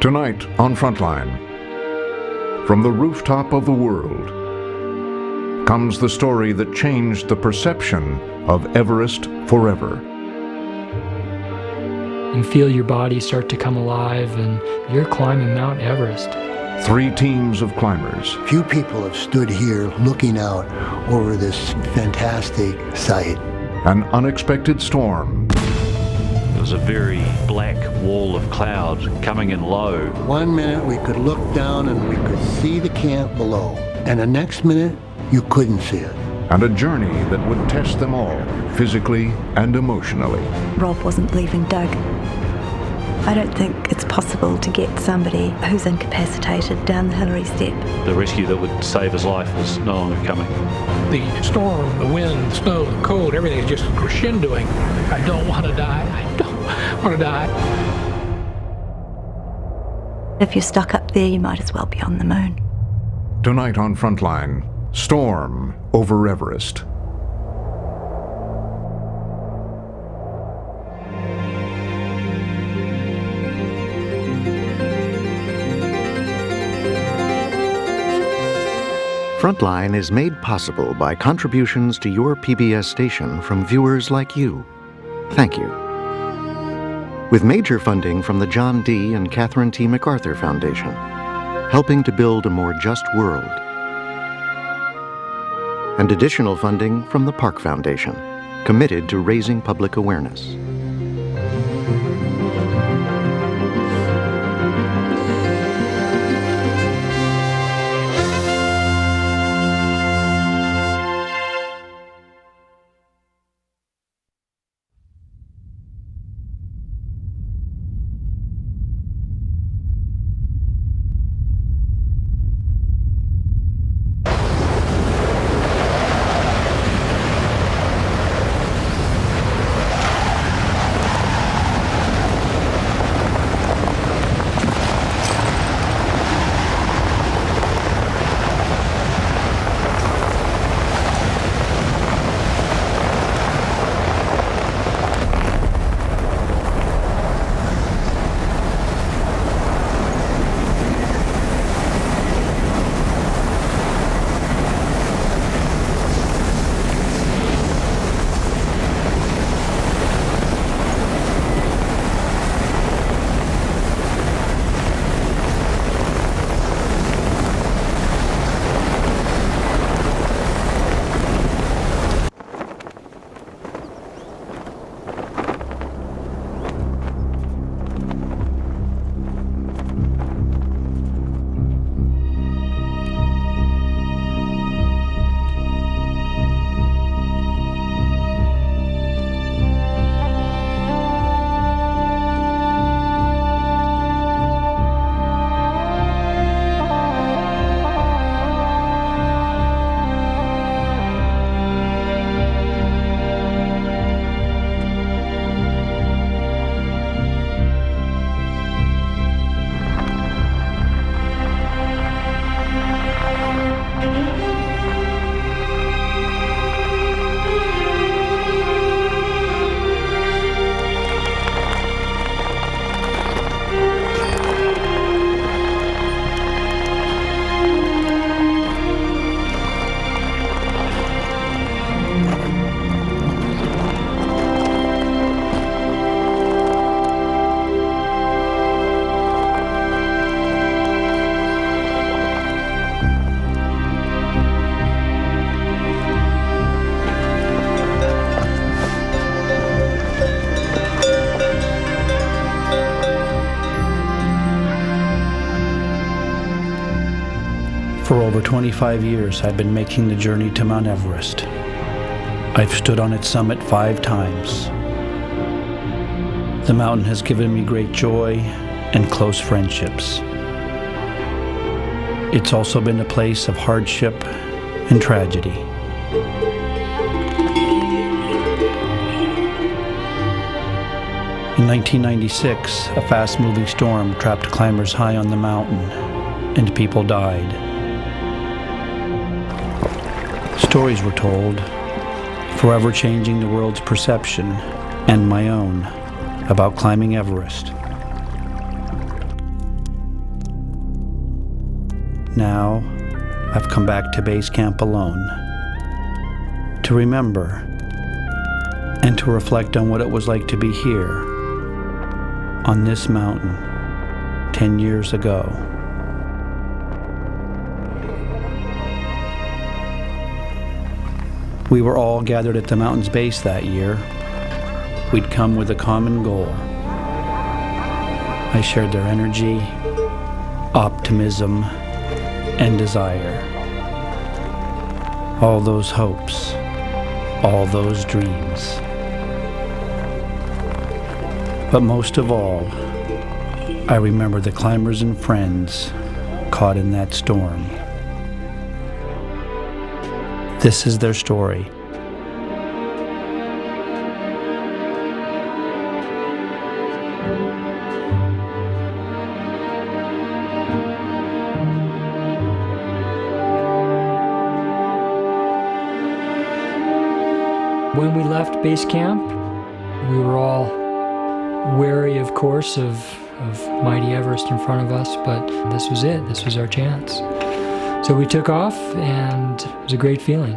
Tonight on Frontline, from the rooftop of the world, comes the story that changed the perception of Everest forever. You feel your body start to come alive and you're climbing Mount Everest. 3 teams of climbers. Few people have stood here looking out over this fantastic sight. An unexpected storm. It was a very black wall of cloud coming in low. One minute we could look down and we could see the camp below. And the next minute, you couldn't see it. And a journey that would test them all, physically and emotionally. Rob wasn't leaving Doug. I don't think it's possible to get somebody who's incapacitated down the Hillary step. The rescue that would save his life was no longer coming. The storm, the wind, the snow, the cold, everything is just crescendoing. I don't want to die. I don't want to die. If you're stuck up there, you might as well be on the moon. Tonight on Frontline, storm over Everest. Frontline is made possible by contributions to your PBS station from viewers like you. Thank you. With major funding from the John D. and Catherine T. MacArthur Foundation, helping to build a more just world. And additional funding from the Park Foundation, committed to raising public awareness. For over 25 years, I've been making the journey to Mount Everest. I've stood on its summit 5 times. The mountain has given me great joy and close friendships. It's also been a place of hardship and tragedy. In 1996, a fast-moving storm trapped climbers high on the mountain, and people died. Stories were told, forever changing the world's perception, and my own, about climbing Everest. Now, I've come back to base camp alone, to remember and to reflect on what it was like to be here, on this mountain, 10 years ago. We were all gathered at the mountain's base that year. We'd come with a common goal. I shared their energy, optimism, and desire. All those hopes, all those dreams. But most of all, I remember the climbers and friends caught in that storm. This is their story. When we left base camp, we were all wary, of course, of mighty Everest in front of us, but this was it. This was our chance. So we took off, and it was a great feeling.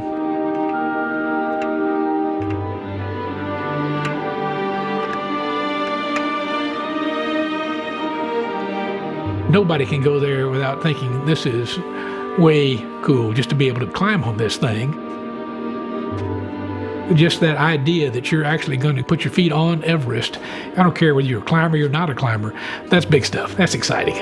Nobody can go there without thinking this is way cool, just to be able to climb on this thing. Just that idea that you're actually going to put your feet on Everest, I don't care whether you're a climber or you're not a climber, that's big stuff. That's exciting.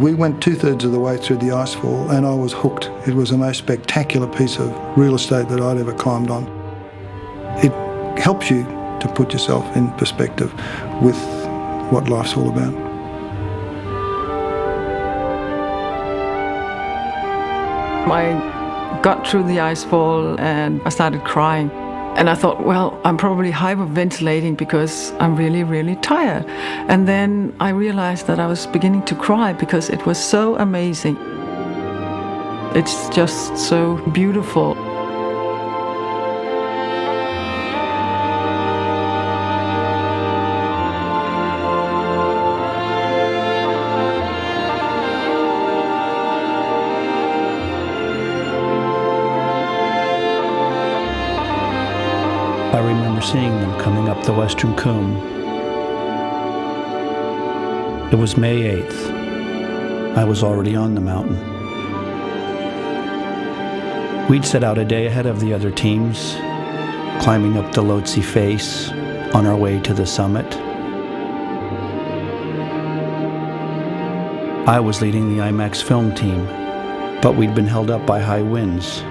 We went 2/3 of the way through the icefall and I was hooked. It was the most spectacular piece of real estate that I'd ever climbed on. It helps you to put yourself in perspective with what life's all about. I got through the icefall and I started crying. And I thought, well, I'm probably hyperventilating because I'm really, really tired. And then I realized that I was beginning to cry because it was so amazing. It's just so beautiful. I remember seeing them coming up the western comb. It was May 8th. I was already on the mountain. We'd set out a day ahead of the other teams, climbing up the Lhotse face on our way to the summit. I was leading the IMAX film team, but we'd been held up by high winds,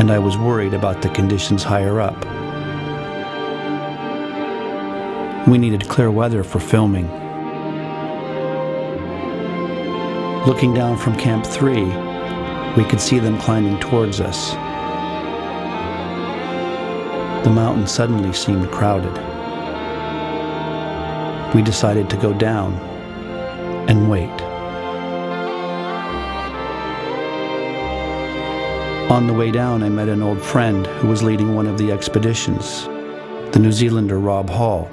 and I was worried about the conditions higher up. We needed clear weather for filming. Looking down from Camp 3, we could see them climbing towards us. The mountain suddenly seemed crowded. We decided to go down and wait. On the way down, I met an old friend who was leading one of the expeditions, the New Zealander Rob Hall.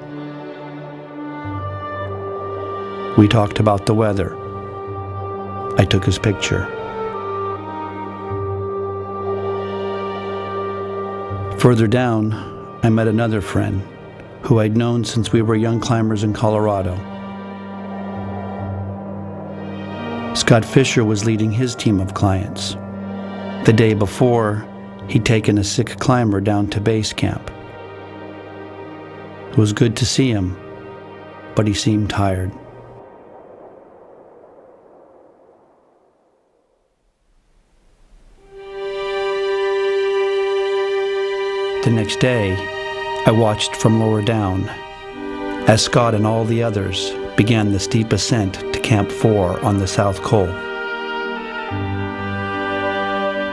We talked about the weather. I took his picture. Further down, I met another friend who I'd known since we were young climbers in Colorado. Scott Fisher was leading his team of clients. The day before, he'd taken a sick climber down to base camp. It was good to see him, but he seemed tired. The next day, I watched from lower down as Scott and all the others began the steep ascent to Camp 4 on the South Col.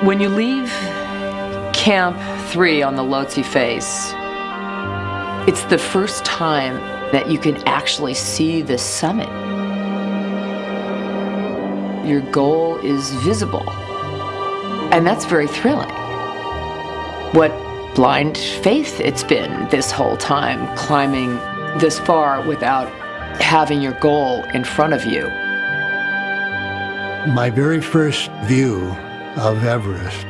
When you leave Camp 3 on the Lhotse face, it's the first time that you can actually see the summit. Your goal is visible, and that's very thrilling. What blind faith it's been this whole time, climbing this far without having your goal in front of you. My very first view of Everest,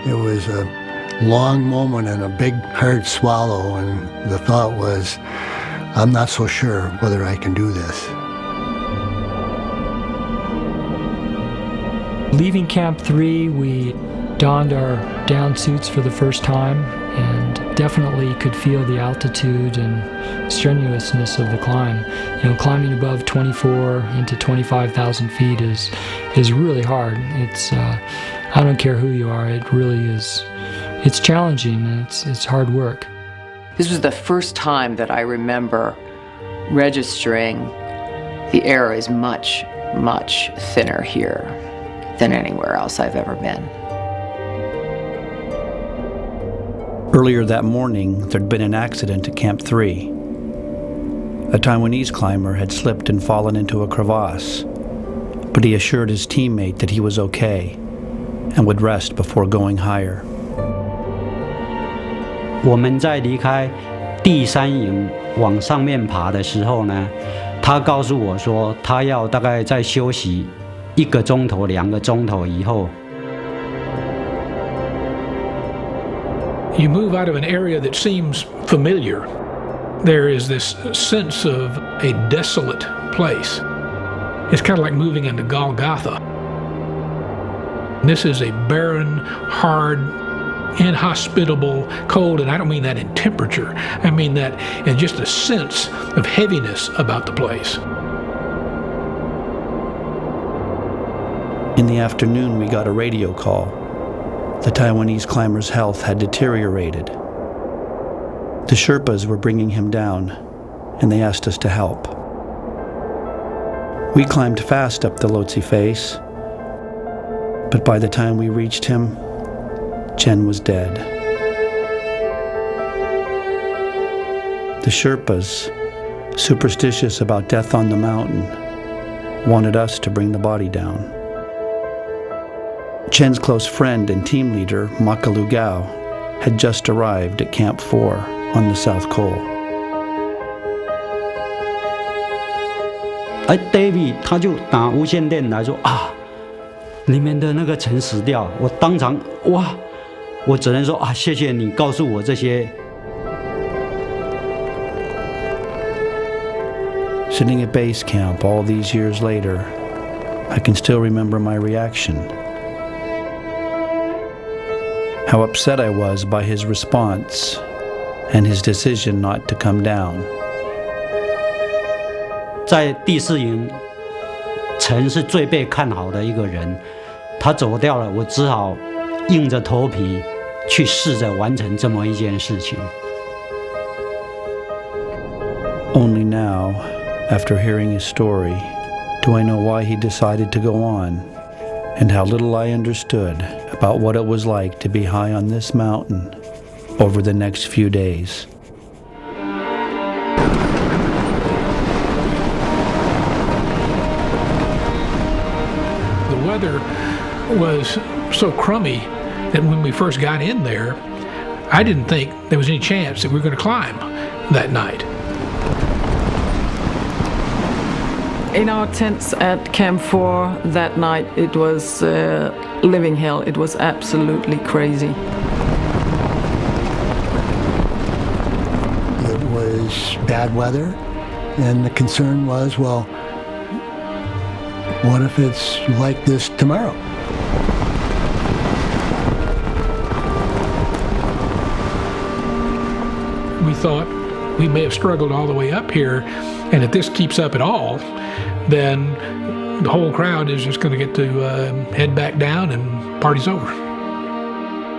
it was a long moment and a big hard swallow, and the thought was, I'm not so sure whether I can do this. Leaving Camp 3, we donned our down suits for the first time and definitely could feel the altitude and strenuousness of the climb. You know, climbing above 24 into 25,000 feet is really hard. It's I don't care who you are, it really is. It's challenging and it's hard work. This was the first time that I remember registering the air is much, much thinner here than anywhere else I've ever been. Earlier that morning, there'd been an accident at Camp 3. A Taiwanese climber had slipped and fallen into a crevasse, but he assured his teammate that he was okay and would rest before going higher. 我们在离开第三营往上面爬的时候呢，他告诉我说，他要大概再休息1个钟头、2个钟头以后。 You move out of an area that seems familiar. There is this sense of a desolate place. It's kind of like moving into Golgotha. This is a barren, hard, inhospitable, cold, and I don't mean that in temperature. I mean that in just a sense of heaviness about the place. In the afternoon, we got a radio call. The Taiwanese climber's health had deteriorated. The Sherpas were bringing him down, and they asked us to help. We climbed fast up the Lhotse face, but by the time we reached him, Chen was dead. The Sherpas, superstitious about death on the mountain, wanted us to bring the body down. Chen's close friend and team leader, Makalu Gao, had just arrived at Camp 4 on the South Col. David 他就打无线电来说啊，里面的那个陈死掉，我当场哇，我只能说啊，谢谢你告诉我这些。 Sitting at base camp all these years later, I can still remember my reaction. How upset I was by his response and his decision not to come down. 在第4营，陈是最被看好的一个人，他走掉了，我只好硬着头皮去试着完成这么一件事情。 Only now, after hearing his story, do I know why he decided to go on, and how little I understood about what it was like to be high on this mountain over the next few days. The weather was so crummy that when we first got in there, I didn't think there was any chance that we were going to climb that night. In our tents at Camp 4 that night, it was living hell. It was absolutely crazy. It was bad weather, and the concern was, well, what if it's like this tomorrow? We thought we may have struggled all the way up here, and if this keeps up at all, then the whole crowd is just going to get to head back down and party's over.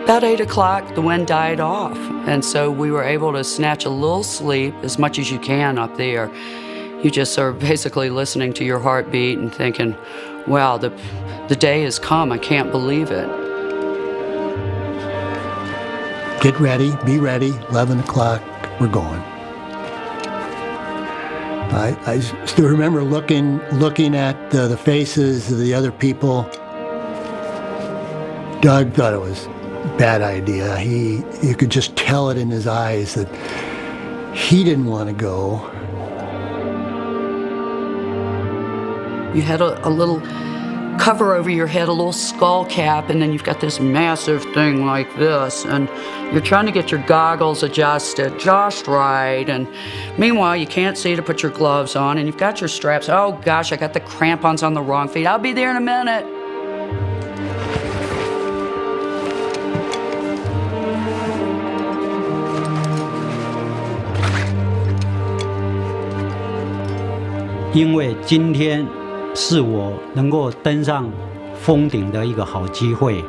About 8 o'clock, the wind died off, and so we were able to snatch a little sleep, as much as you can up there. You just are basically listening to your heartbeat and thinking, wow, the day has come, I can't believe it. Get ready, be ready, 11 o'clock, we're going. I still remember looking at the faces of the other people. Doug thought it was a bad idea. You could just tell it in his eyes that he didn't want to go. You had a little cover over your head, a little skull cap, and then you've got this massive thing like this, and you're trying to get your goggles adjusted just right, and meanwhile you can't see to put your gloves on, and you've got your straps. Oh gosh, I got the crampons on the wrong feet. I'll be there in a minute.因为今天是我能够登上峰顶的一个好机会，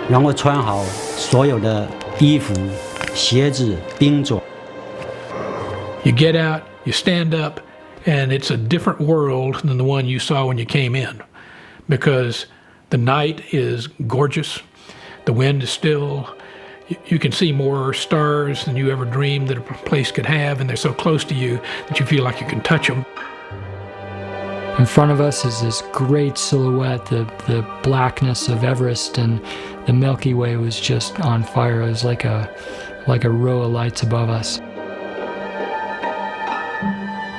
然后穿好所有的衣服、鞋子、冰爪。You get out, you stand up, and it's a different world than the one you saw when you came in, because the night is gorgeous, the wind is still. You can see more stars than you ever dreamed that a place could have, and they're so close to you that you feel like you can touch them. In front of us is this great silhouette, the blackness of Everest, and the Milky Way was just on fire. It was like a row of lights above us.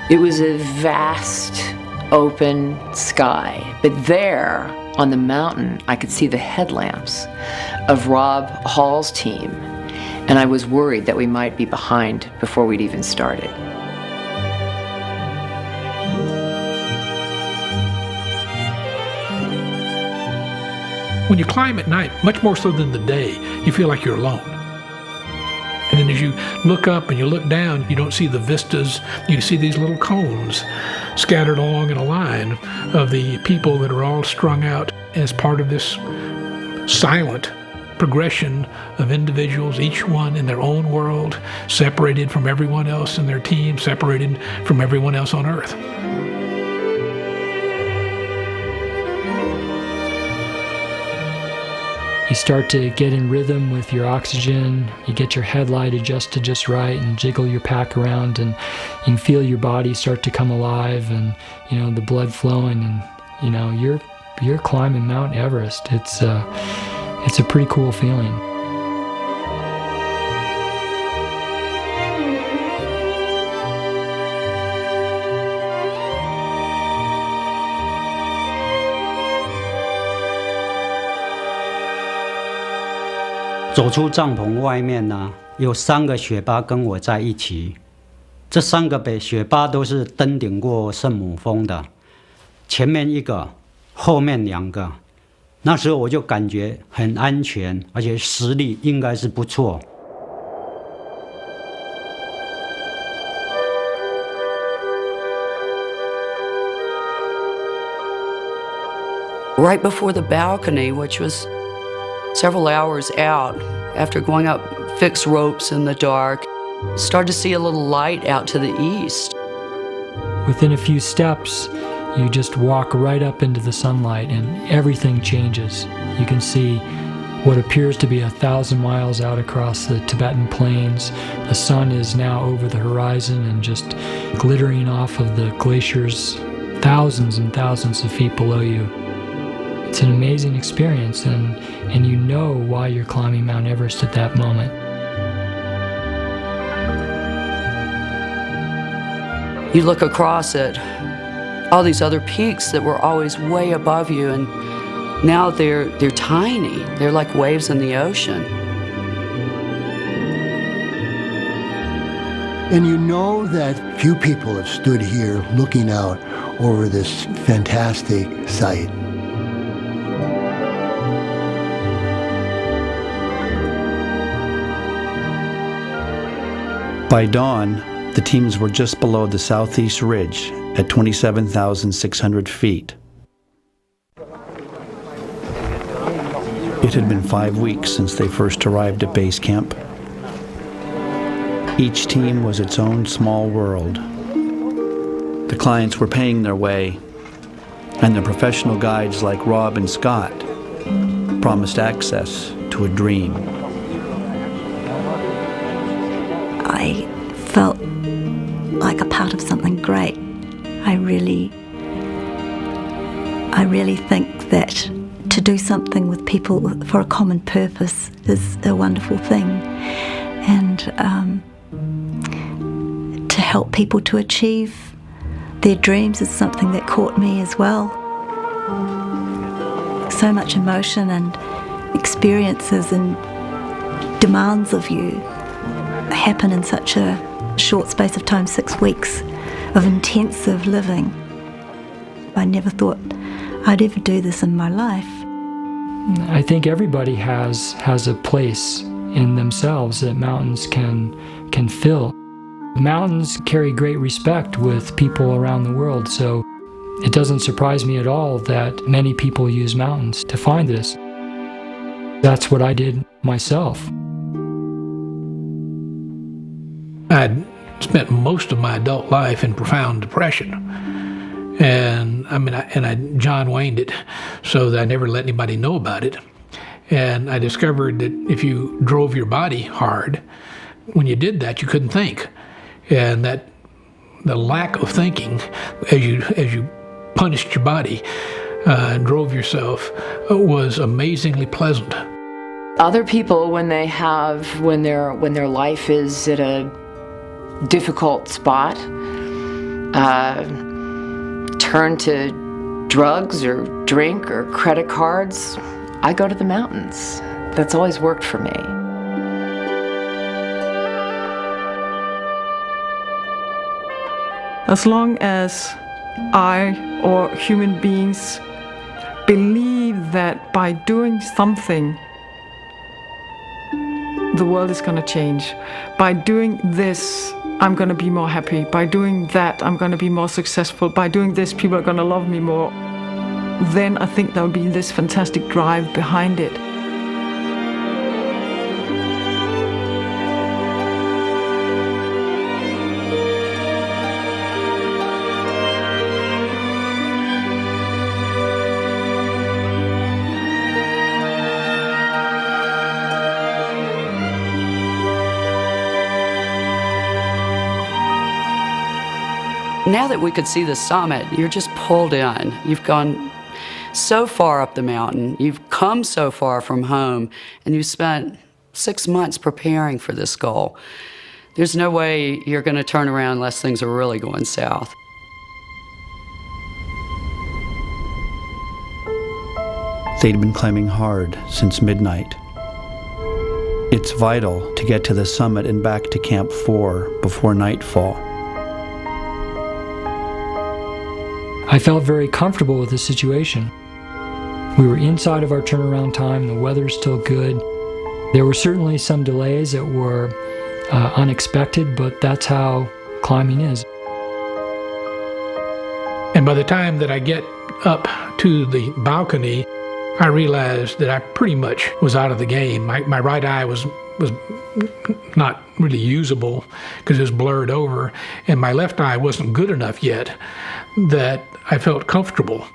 It was a vast, open sky, but there on the mountain, I could see the headlamps of Rob Hall's team, and I was worried that we might be behind before we'd even started. When you climb at night, much more so than the day, you feel like you're alone. And then as you look up and you look down, you don't see the vistas. You see these little cones scattered along in a line of the people that are all strung out as part of this silent progression of individuals, each one in their own world, separated from everyone else in their team, separated from everyone else on Earth. You start to get in rhythm with your oxygen, you get your headlight adjusted just right and jiggle your pack around, and you can feel your body start to come alive, and the blood flowing, and you're climbing Mount Everest. It's a pretty cool feeling. "走出帐篷外面呢，有3个雪巴跟我在一起。这3个雪巴都是登顶过圣母峰的，前面1个，后面2个。那时候我就感觉很安全，而且实力应该是不错。Right before the balcony, which was several hours out, after going up fixed ropes in the dark, started to see a little light out to the east. Within a few steps, you just walk right up into the sunlight and everything changes. You can see what appears to be 1,000 miles out across the Tibetan plains. The sun is now over the horizon and just glittering off of the glaciers thousands and thousands of feet below you. It's an amazing experience, and you know why you're climbing Mount Everest at that moment. You look across at all these other peaks that were always way above you, and now they're tiny. They're like waves in the ocean. And you know that few people have stood here looking out over this fantastic sight. By dawn, the teams were just below the southeast ridge at 27,600 feet. It had been 5 weeks since they first arrived at base camp. Each team was its own small world. The clients were paying their way, and the professional guides like Rob and Scott promised access to a dream. I felt like a part of something great. I really think that to do something with people for a common purpose is a wonderful thing, and to help people to achieve their dreams is something that caught me as well. So much emotion and experiences and demands of you happen in such a short space of time, 6 weeks of intensive living. I never thought I'd ever do this in my life. I think everybody has a place in themselves that mountains can fill. Mountains carry great respect with people around the world, so it doesn't surprise me at all that many people use mountains to find this. That's what I did myself. I'd spent most of my adult life in profound depression. And I John Wayne'd it so that I never let anybody know about it. And I discovered that if you drove your body hard, when you did that, you couldn't think. And that the lack of thinking as you punished your body and drove yourself was amazingly pleasant. Other people, when their life is at a difficult spot, turn to drugs or drink or credit cards. I go to the mountains. That's always worked for me. As long as I or human beings believe that by doing something, the world is going to change. By doing this, I'm going to be more happy. By doing that, I'm going to be more successful. By doing this, people are going to love me more. Then I think there'll be this fantastic drive behind it. Now that we could see the summit, you're just pulled in. You've gone so far up the mountain, you've come so far from home, and you've spent 6 months preparing for this goal. There's no way you're going to turn around unless things are really going south. They'd been climbing hard since midnight. It's vital to get to the summit and back to Camp 4 before nightfall. I felt very comfortable with the situation. We were inside of our turnaround time, the weather's still good. There were certainly some delays that were unexpected, but that's how climbing is. And by the time that I get up to the balcony, I realized that I pretty much was out of the game. My right eye was not really usable because it was blurred over, and my left eye wasn't good enough yet that I felt comfortable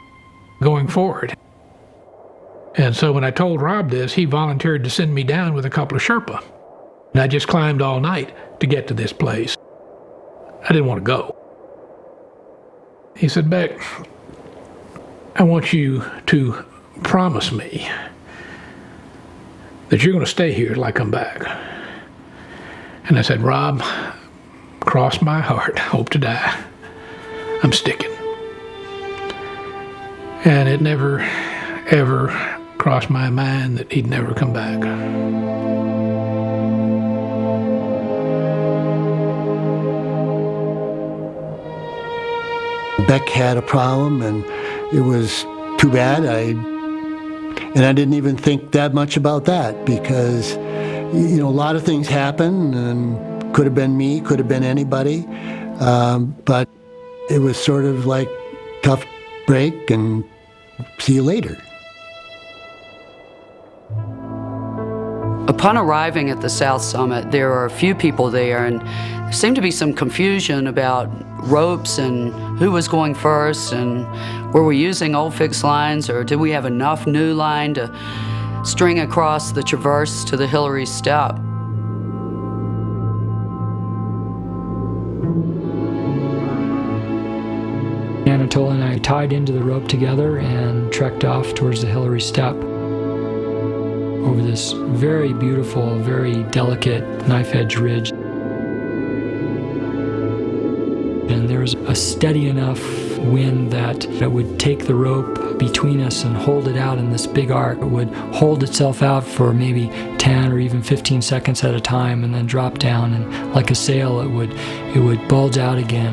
going forward. And so when I told Rob this, he volunteered to send me down with a couple of Sherpa. And I just climbed all night to get to this place. I didn't want to go. He said, "Beck, I want you to promise me that you're going to stay here till I come back." And I said, "Rob, cross my heart, hope to die. I'm sticking." And it never, ever crossed my mind that he'd never come back. Beck had a problem, and it was too bad. I didn't even think that much about that because, a lot of things happen, and could have been me, could have been anybody, but it was sort of like tough break and see you later. Upon arriving at the South Summit, there were a few people there, and there seemed to be some confusion about ropes and who was going first, and were we using old fixed lines, or did we have enough new line to string across the traverse to the Hillary Step? Anatola and I tied into the rope together and trekked off towards the Hillary Step over this very beautiful, very delicate knife-edge ridge. And there was a steady enough wind that it would take the rope between us and hold it out in this big arc. It would hold itself out for maybe 10 or even 15 seconds at a time and then drop down, and like a sail it would bulge out again.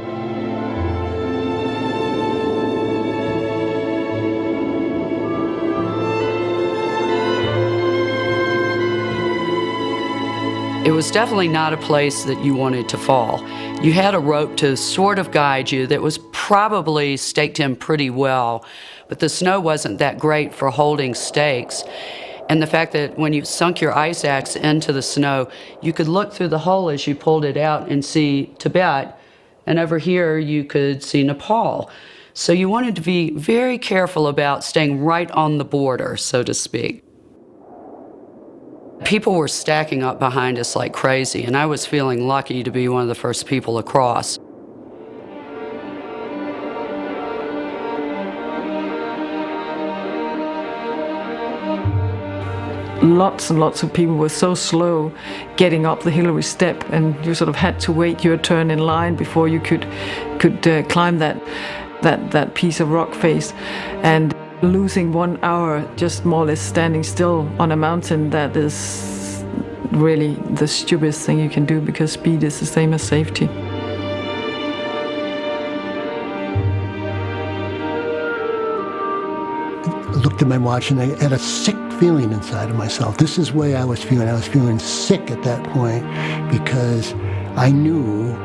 It was definitely not a place that you wanted to fall. You had a rope to sort of guide you that was probably staked in pretty well, but the snow wasn't that great for holding stakes. And the fact that when you sunk your ice axe into the snow, you could look through the hole as you pulled it out and see Tibet, and over here you could see Nepal. So you wanted to be very careful about staying right on the border, so to speak. People were stacking up behind us like crazy, and I was feeling lucky to be one of the first people across. Lots and lots of people were so slow getting up the Hillary step, and you sort of had to wait your turn in line before you could climb that piece of rock face. And losing 1 hour just more or less standing still on a mountain, that is really the stupidest thing you can do, because speed is the same as safety. I looked at my watch and I had a sick feeling inside of myself. This is the way I was feeling. I was feeling sick at that point because I knew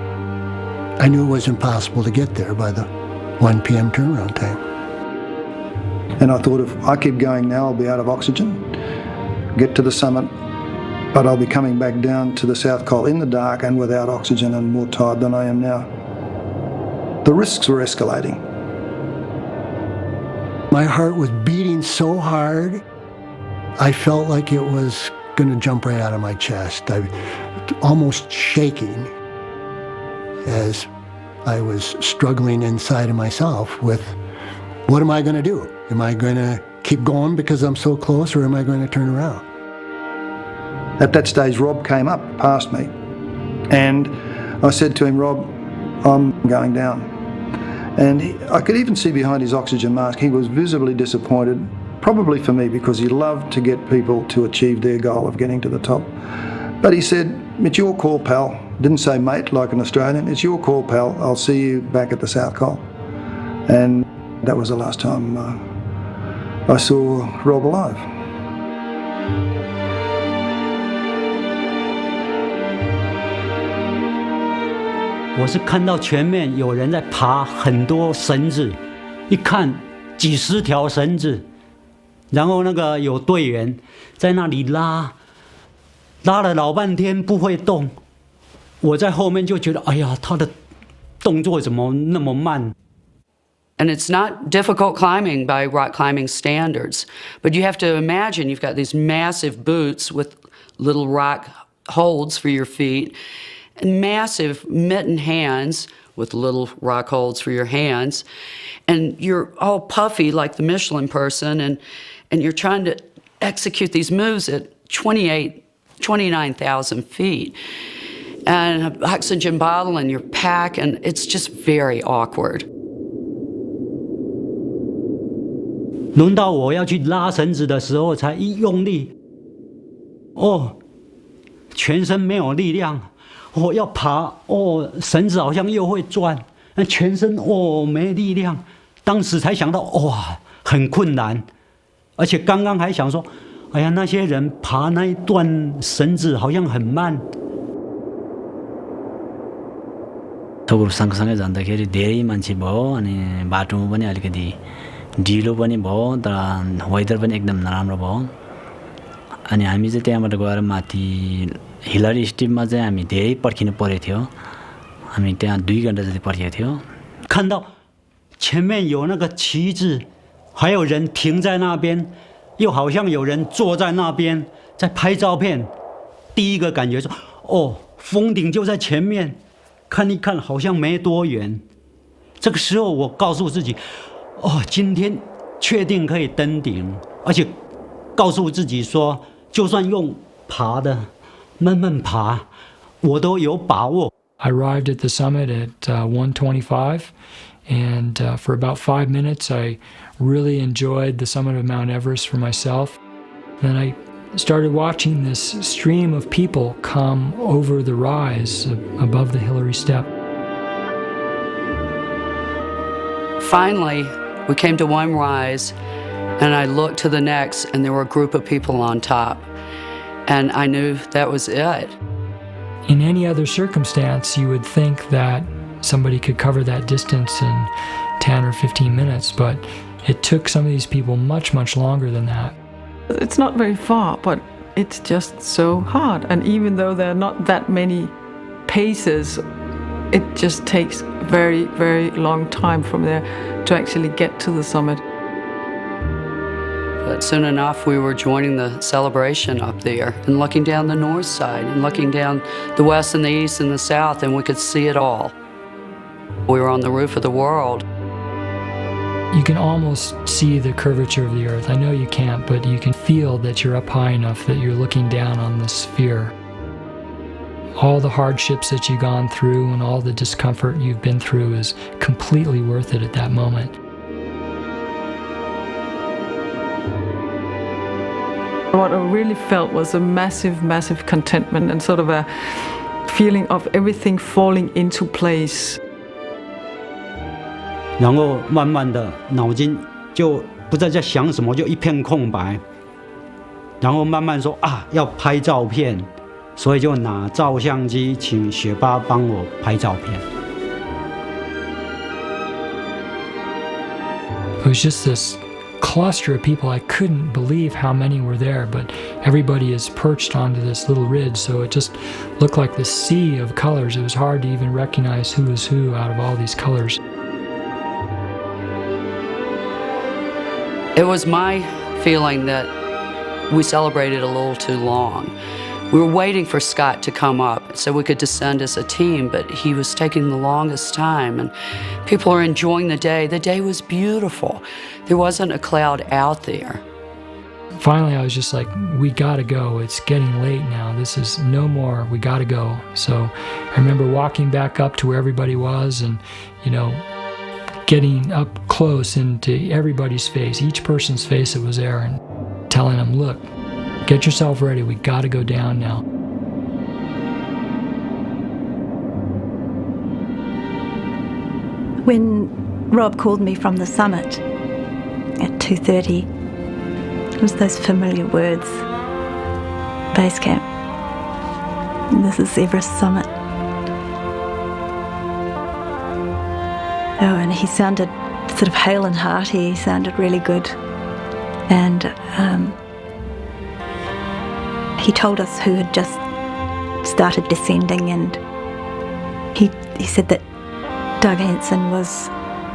it was impossible to get there by the 1 p.m. turnaround time. And I thought, if I keep going now, I'll be out of oxygen, get to the summit, but I'll be coming back down to the South Col in the dark and without oxygen and more tired than I am now. The risks were escalating. My heart was beating so hard, I felt like it was going to jump right out of my chest. I was almost shaking as I was struggling inside of myself with, what am I going to do? Am I going to keep going because I'm so close, or am I going to turn around? At that stage, Rob came up past me, and I said to him, Rob, I'm going down. And I could even see behind his oxygen mask, he was visibly disappointed, probably for me, because he loved to get people to achieve their goal of getting to the top. But he said, it's your call, pal. Didn't say mate like an Australian. It's your call, pal. I'll see you back at the South Col. And that was the last time I saw Rob alive. 我是看到前面有人在爬很多绳子，一看几十条绳子，然后那个有队员在那里拉了老半天不会动，我在后面就觉得，哎呀，他的动作怎么那么慢？ And it's not difficult climbing by rock climbing standards, but you have to imagine you've got these massive boots with little rock holds for your feet, and massive mitten hands with little rock holds for your hands, and you're all puffy like the Michelin person, and you're trying to execute these moves at 29,000 feet, and an oxygen bottle in your pack, and it's just very awkward. 轮到我要去拉绳子的时候，才一用力，哦，全身没有力量，哦，要爬，哦，绳子好像又会转，那全身哦没力量，当时才想到，哇，很困难，而且刚刚还想说，哎呀，那些人爬那一段绳子好像很慢。 थोक सँगसँगै जाँदाखेरि धेरै मान्छे भयो अनि बाटोमा पनि अलिकति ढिलो पनि भयो तर वेदर पनि एकदम नराम्रो भयो अनि हामी चाहिँ त्यहाँबाट गएर माथि हिलरी स्टिपमा चाहिँ हामी धेरै पर्खिनु परेको थियो हामी त्यहाँ 2 घण्टा जति पर्खेको थियो 看到前面有那个旗子，还有人停在那边，又好像有人坐在那边在拍照片。第一个感觉说，哦，峰顶就在前面。 看一看，好像没多远。这个时候，我告诉自己，哦，今天确定可以登顶，而且告诉自己说，就算用爬的，慢慢爬，我都有把握。I arrived at the summit at 1:25, and for about 5 minutes I really enjoyed the summit of Mount Everest for myself. Then I started watching this stream of people come over the rise above the Hillary Step. Finally, we came to one rise, and I looked to the next, and there were a group of people on top. And I knew that was it. In any other circumstance, you would think that somebody could cover that distance in 10 or 15 minutes, but it took some of these people much, much longer than that. It's not very far, but it's just so hard. And even though there are not that many paces, it just takes very, very long time from there to actually get to the summit. But soon enough, we were joining the celebration up there and looking down the north side and looking down the west and the east and the south, and we could see it all. We were on the roof of the world. You can almost see the curvature of the earth. I know you can't, but you can feel that you're up high enough that you're looking down on the sphere. All the hardships that you've gone through and all the discomfort you've been through is completely worth it at that moment. What I really felt was a massive, massive contentment and sort of a feeling of everything falling into place. 然后慢慢的脑筋就不知道在想什么，就一片空白。然后慢慢说啊，要拍照片，所以就拿照相机请雪巴帮我拍照片。It was just this cluster of people. I couldn't believe how many were there, but everybody is perched onto this little ridge, so it just looked like this sea of colors. It was hard to even recognize who was who out of all these colors. It was my feeling that we celebrated a little too long. We were waiting for Scott to come up so we could descend as a team, but he was taking the longest time, and people are enjoying the day. The day was beautiful. There wasn't a cloud out there. Finally, I was just like, we gotta go. It's getting late now. This is no more. We gotta go. So I remember walking back up to where everybody was and, getting up close into everybody's face, each person's face that was there, and telling them, look, get yourself ready. We gotta go down now. When Rob called me from the summit at 2:30, it was those familiar words, base camp. And this is Everest summit. Oh, and he sounded sort of hale and hearty. He sounded really good. And he told us who had just started descending, and he said that Doug Hansen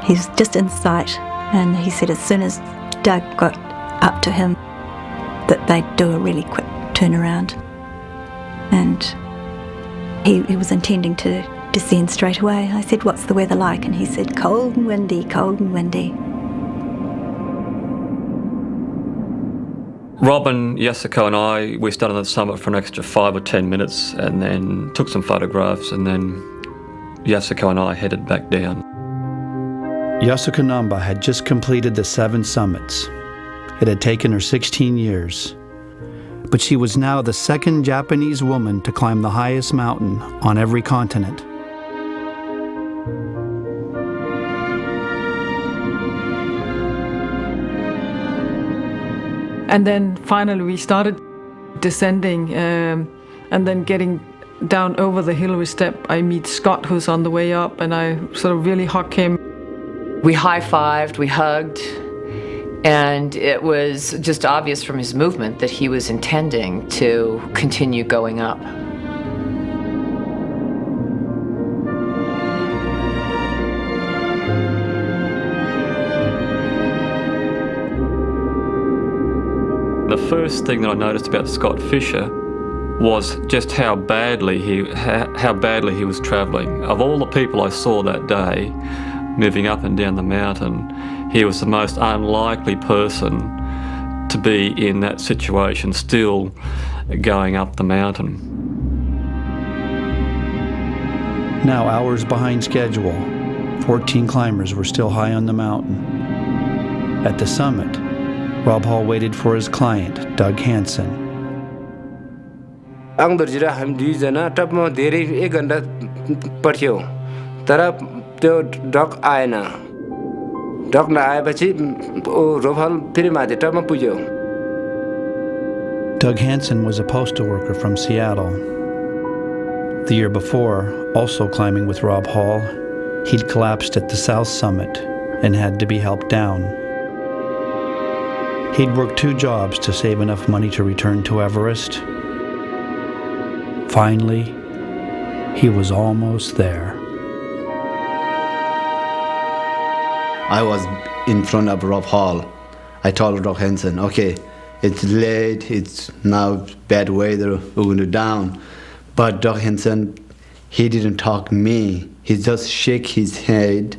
he's just in sight, and he said as soon as Doug got up to him that they'd do a really quick turnaround. And he was intending to descend straight away. I said, what's the weather like? And he said, cold and windy, cold and windy. Rob and Yasuko and I, we stayed on the summit for an extra 5 or 10 minutes and then took some photographs, and then Yasuko and I headed back down. Yasuko Namba had just completed the 7 summits. It had taken her 16 years. But she was now the second Japanese woman to climb the highest mountain on every continent. And then finally we started descending and then getting down over the Hillary Step. I meet Scott, who's on the way up, and I sort of really hug him. We high-fived, we hugged, and it was just obvious from his movement that he was intending to continue going up. The first thing that I noticed about Scott Fisher was just how badly he was travelling. Of all the people I saw that day moving up and down the mountain, he was the most unlikely person to be in that situation, still going up the mountain. Now hours behind schedule, 14 climbers were still high on the mountain. At the summit, Rob Hall waited for his client, Doug Hansen. आङदरजिरा हामी दुईजना टपमा धेरै 1 घण्टा पर्ख्यौ तर त्यो duck आएन duck नआएपछि रोब हल फेरि माथि टपमा पुग्यो Doug Hansen was a postal worker from Seattle. The year before, also climbing with Rob Hall, he'd collapsed at the south summit and had to be helped down. He'd worked 2 jobs to save enough money to return to Everest. Finally, he was almost there. I was in front of Rob Hall. I told Doug Hansen, okay, it's late, it's now bad weather, we're going to down. But Doug Hansen, he didn't talk to me. He just shake his head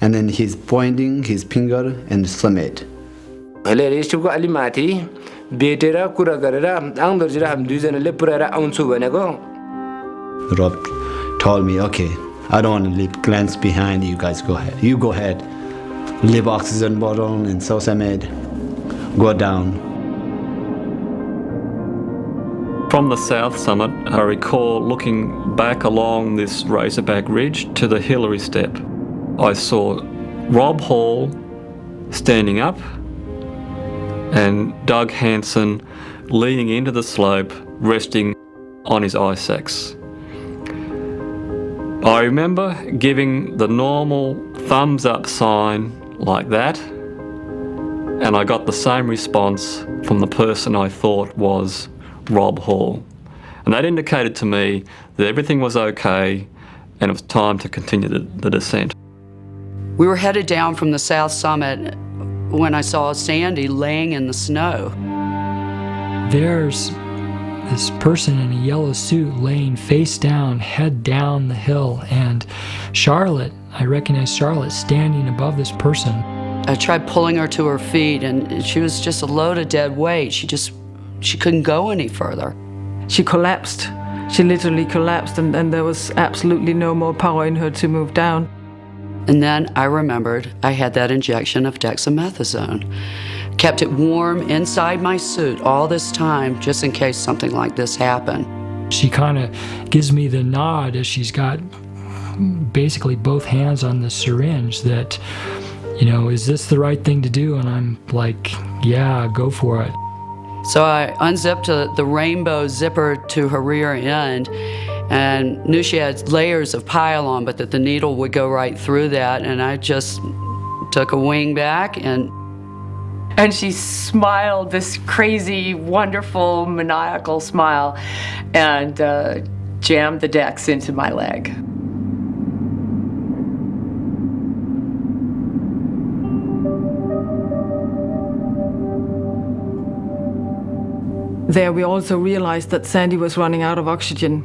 and then he's pointing his finger and summit. अहिले रेस्टको अलि माथि भेटेर कुरा गरेर आङदरजिरा हामी दुईजनाले पुराएर आउँछु भनेको Rob told me, okay, I don't want to leave glance behind, you guys go ahead. You go ahead. Leave oxygen bottle and Sosamid. Go down. From the south summit, I recall looking back along this Razorback Ridge to the Hillary Step. I saw Rob Hall standing up and Doug Hansen leaning into the slope, resting on his ice axe. I remember giving the normal thumbs up sign like that, and I got the same response from the person I thought was Rob Hall. And that indicated to me that everything was okay and it was time to continue the descent. We were headed down from the south summit when I saw Sandy laying in the snow. There's this person in a yellow suit laying face down, head down the hill, and Charlotte, I recognized Charlotte standing above this person. I tried pulling her to her feet and she was just a load of dead weight. She couldn't go any further. She collapsed. She literally collapsed and there was absolutely no more power in her to move down. And then I remembered I had that injection of dexamethasone. Kept it warm inside my suit all this time just in case something like this happened. She kind of gives me the nod as she's got basically both hands on the syringe that, is this the right thing to do? And I'm like, yeah, go for it. So I unzipped the rainbow zipper to her rear end and knew she had layers of pylon, but that the needle would go right through that. And I just took a wing back and she smiled this crazy, wonderful, maniacal smile and jammed the dex into my leg. There we also realized that Sandy was running out of oxygen.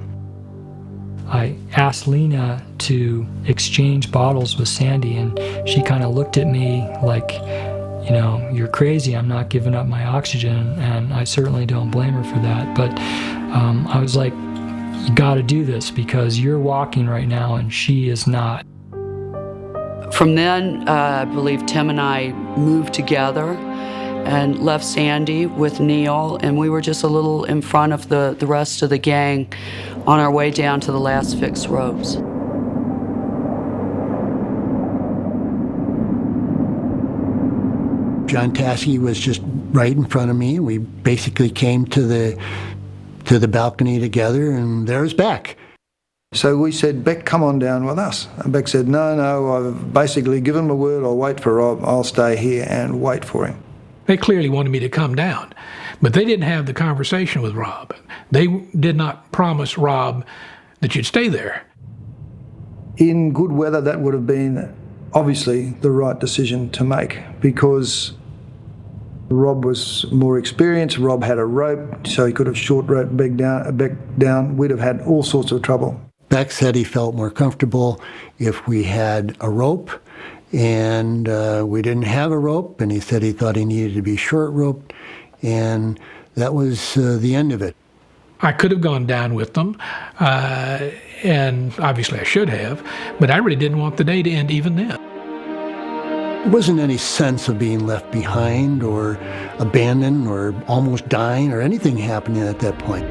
I asked Lena to exchange bottles with Sandy, and she kind of looked at me like, you're crazy, I'm not giving up my oxygen, and I certainly don't blame her for that. But I was like, you gotta do this because you're walking right now and she is not. From then, I believe Tim and I moved together and left Sandy with Neil, and we were just a little in front of the rest of the gang on our way down to the last fixed ropes. John Tasky was just right in front of me. We basically came to the balcony together, and there's Beck. So we said, Beck, come on down with us. And Beck said, no, I've basically given my word, I'll wait for Rob, I'll stay here and wait for him. They clearly wanted me to come down, but they didn't have the conversation with Rob. They did not promise Rob that you'd stay there. In good weather, that would have been obviously the right decision to make because Rob was more experienced. Rob had a rope, so he could have short roped Beck down. We'd have had all sorts of trouble. Beck said he felt more comfortable if we had a rope. And we didn't have a rope, and he said he thought he needed to be short roped, and that was the end of it. I could have gone down with them, and obviously I should have, but I really didn't want the day to end even then. There wasn't any sense of being left behind or abandoned or almost dying or anything happening at that point.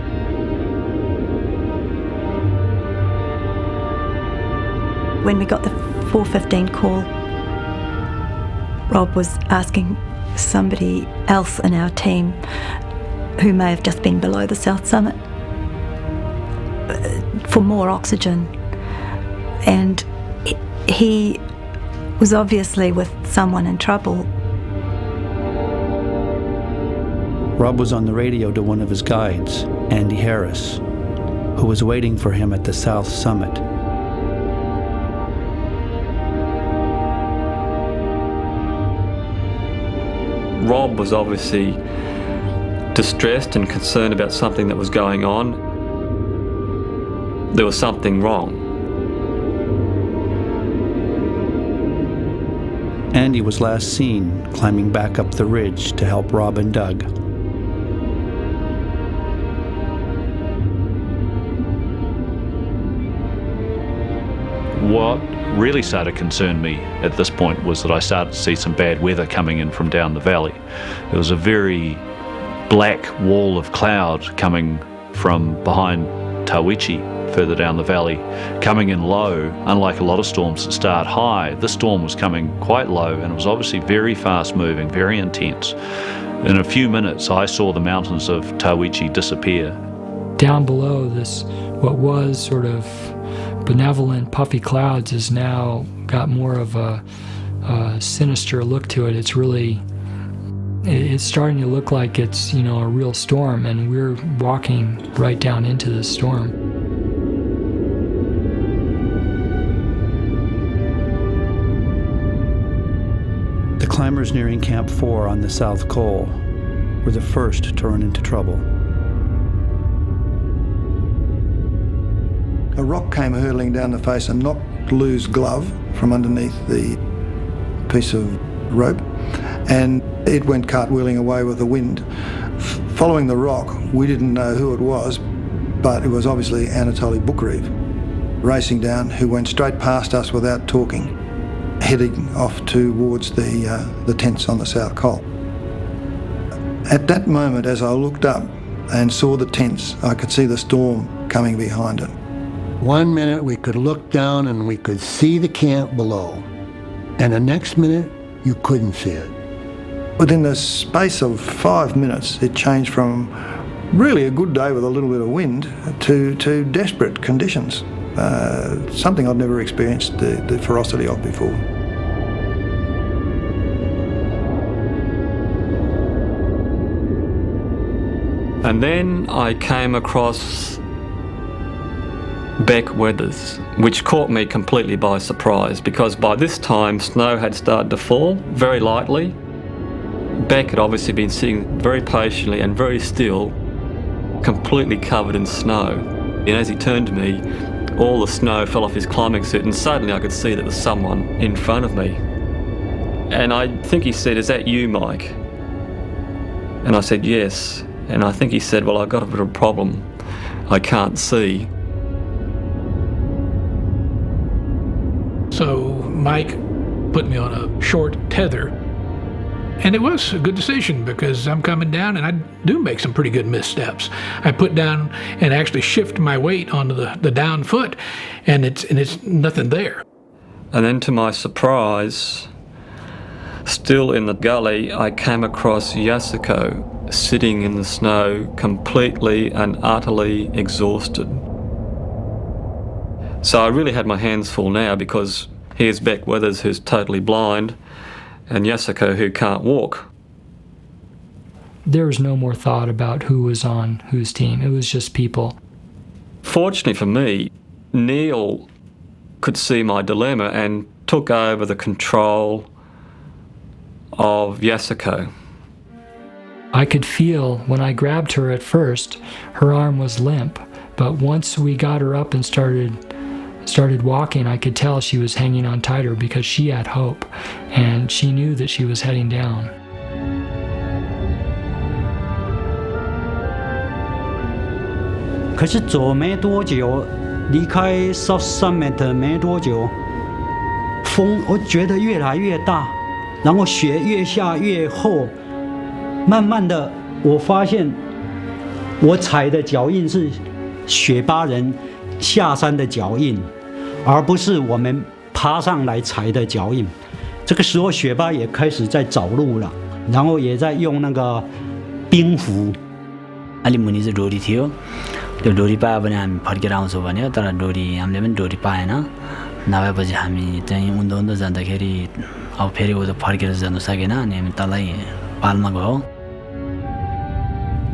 When we got the 4:15 call, Rob was asking somebody else in our team who may have just been below the South Summit for more oxygen. And he was obviously with someone in trouble. Rob was on the radio to one of his guides, Andy Harris, who was waiting for him at the South Summit. Rob was obviously distressed and concerned about something that was going on. There was something wrong. Andy was last seen climbing back up the ridge to help Rob and Doug. What really started to concern me at this point was that I started to see some bad weather coming in from down the valley. There was a very black wall of cloud coming from behind Tawichi, further down the valley, coming in low. Unlike a lot of storms that start high, this storm was coming quite low, and it was obviously very fast moving, very intense. In a few minutes, I saw the mountains of Tawichi disappear. Down below, this, what was sort of benevolent puffy clouds, has now got more of a sinister look to it. It's starting to look like it's, a real storm, and we're walking right down into this storm. The climbers nearing Camp 4 on the South Col were the first to run into trouble. A rock came hurtling down the face and knocked Lou's glove from underneath the piece of rope, and it went cartwheeling away with the wind. Following the rock, we didn't know who it was, but it was obviously Anatoly Bukreev, racing down, who went straight past us without talking, heading off towards the tents on the South Col. At that moment, as I looked up and saw the tents, I could see the storm coming behind it. One minute we could look down and we could see the camp below, and the next minute you couldn't see it. Within the space of 5 minutes, it changed from really a good day with a little bit of wind to desperate conditions, something I'd never experienced the ferocity of before. And then I came across Beck weathers, which caught me completely by surprise, because by this time snow had started to fall very lightly. Beck had obviously been sitting very patiently and very still, completely covered in snow. And as he turned to me, all the snow fell off his climbing suit, and suddenly I could see that there was someone in front of me. And I think he said, "Is that you, Mike?" And I said, "Yes." And I think he said, "Well, I've got a bit of a problem. I can't see." So Mike put me on a short tether, and it was a good decision because I'm coming down and I do make some pretty good missteps. I put down and actually shift my weight onto the down foot, and it's nothing there. And then to my surprise, still in the gully, I came across Yasuko sitting in the snow, completely and utterly exhausted. So I really had my hands full now, because here's Beck Weathers, who's totally blind, and Yasuko, who can't walk. There was no more thought about who was on whose team. It was just people. Fortunately for me, Neil could see my dilemma and took over the control of Yasuko. I could feel when I grabbed her at first, her arm was limp, but once we got her up and started walking, I could tell she was hanging on tighter because she had hope, and she knew that she was heading down. 可是走没多久，离开 South Summit 没多久，风我觉得越来越大，然后雪越下越厚，慢慢的我发现我踩的脚印是雪巴人下山的脚印，而不是我们爬上来踩的脚印。这个时候雪巴也开始在找路了，然后也在用那个冰斧。अलि मुनि चाहिँ डोरी थियो त्यो डोरी पायो भने हामी फर्केर आउँछौँ भन्यो तर डोरी हामीले पनि डोरी पाएन नभएपछि हामी चाहिँ उन्दो उन्दो जाँदाखेरि अब फेरि ऊ त फर्केर जानु सकेन अनि हामी तलै पालमा गयौँ.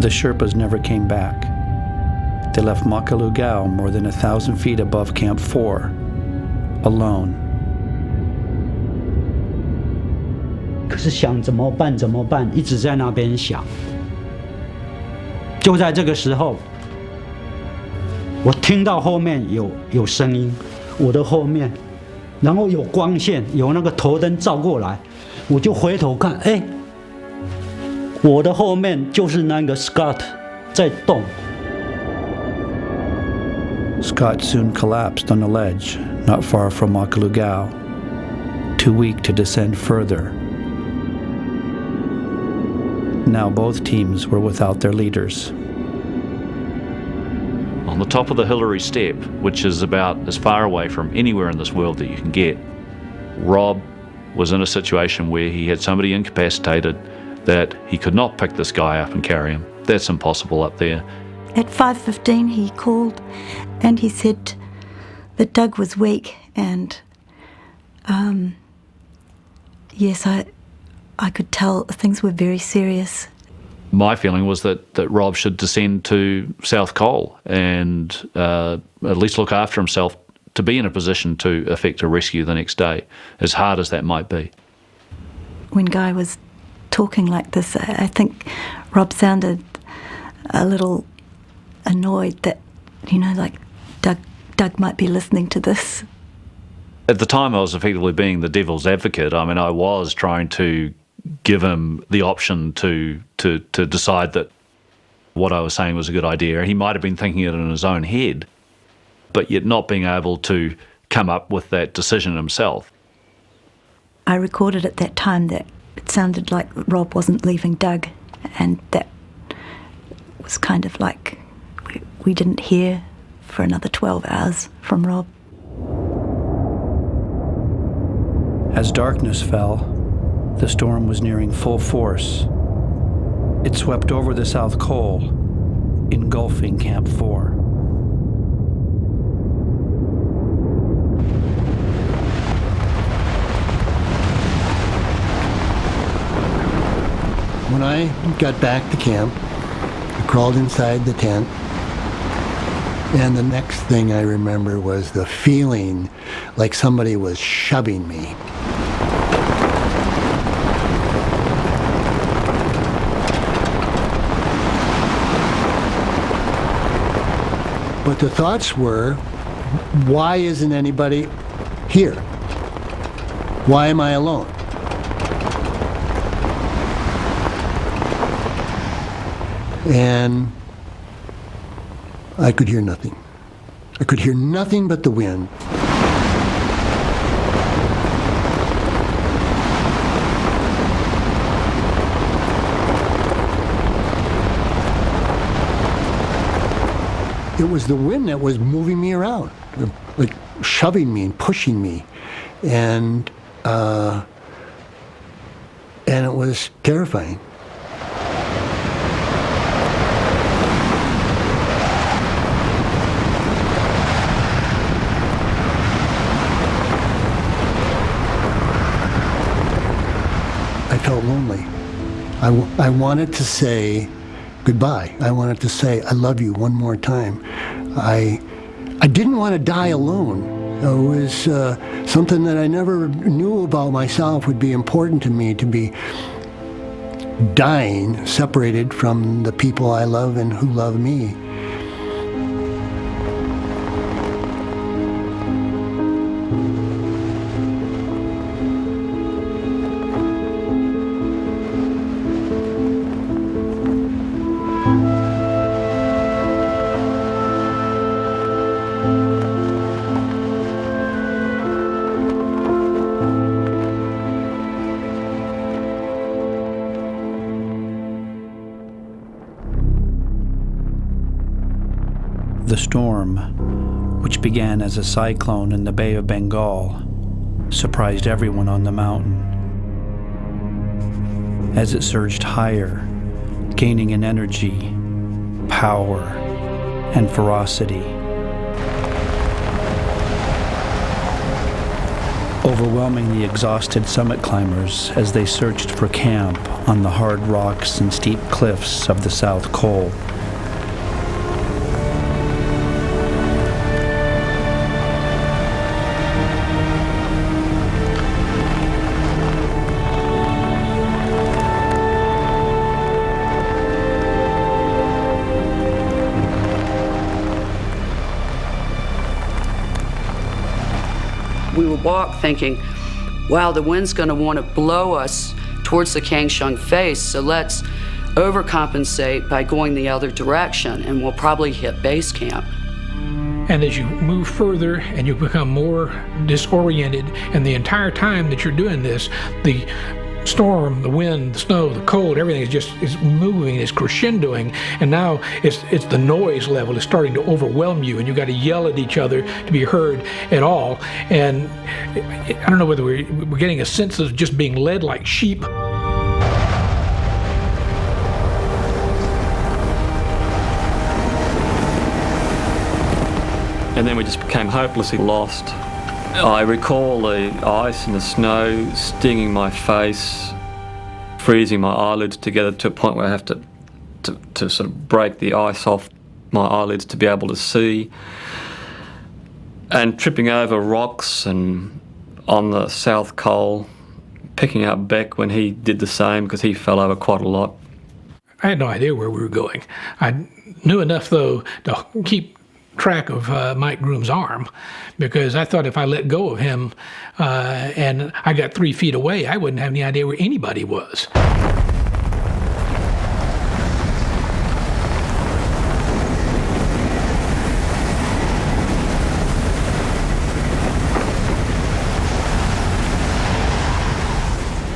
The Sherpas never came back. They left Makalugao more than 1,000 feet above Camp 4, alone. 可是想怎么办？一直在那边想。就在这个时候，我听到后面有声音，我的后面，然后有光线，有那个头灯照过来，我就回头看，哎，我的后面就是那个 Scott 在动。Scott soon collapsed on a ledge not far from Makalugao, too weak to descend further. Now both teams were without their leaders. On the top of the Hillary Step, which is about as far away from anywhere in this world that you can get, Rob was in a situation where he had somebody incapacitated that he could not pick this guy up and carry him. That's impossible up there. At 5:15 he called and he said that Doug was weak and yes, I could tell things were very serious. My feeling was that Rob should descend to South Cole and at least look after himself to be in a position to effect a rescue the next day, as hard as that might be. When Guy was talking like this, I think Rob sounded a little annoyed that, like Doug might be listening to this. At the time, I was effectively being the devil's advocate. I mean, I was trying to give him the option to decide that what I was saying was a good idea. He might have been thinking it in his own head, but yet not being able to come up with that decision himself. I recorded at that time that it sounded like Rob wasn't leaving Doug, and that was kind of like we didn't hear for another 12 hours from Rob. As darkness fell, the storm was nearing full force. It swept over the South Cole, engulfing Camp 4. When I got back to camp, I crawled inside the tent, and the next thing I remember was the feeling like somebody was shoving me. But the thoughts were, why isn't anybody here? Why am I alone? And I could hear nothing. I could hear nothing but the wind. It was the wind that was moving me around, like shoving me and pushing me, and it was terrifying. I felt lonely. I wanted to say goodbye. I wanted to say, I love you one more time. I didn't want to die alone. It was something that I never knew about myself would be important to me, to be dying, separated from the people I love and who love me. storm, which began as a cyclone in the Bay of Bengal, surprised everyone on the mountain. As it surged higher, gaining in energy, power, and ferocity, overwhelming the exhausted summit climbers as they searched for camp on the hard rocks and steep cliffs of the South Col. We would walk thinking, wow, the wind's going to want to blow us towards the Kangshung face, so let's overcompensate by going the other direction, and we'll probably hit base camp. And as you move further and you become more disoriented, and the entire time that you're doing this, the storm, the wind, the snow, the cold, everything is moving, is crescendoing, and now it's the noise level is starting to overwhelm you, and you got to yell at each other to be heard at all. And I don't know whether we're getting a sense of just being led like sheep. And then we just became hopelessly lost. I recall the ice and the snow stinging my face, freezing my eyelids together to a point where I have to sort of break the ice off my eyelids to be able to see, and tripping over rocks and on the South Col, picking up Beck when he did the same because he fell over quite a lot. I had no idea where we were going. I knew enough, though, to keep track of Mike Groom's arm, because I thought if I let go of him and I got 3 feet away, I wouldn't have any idea where anybody was.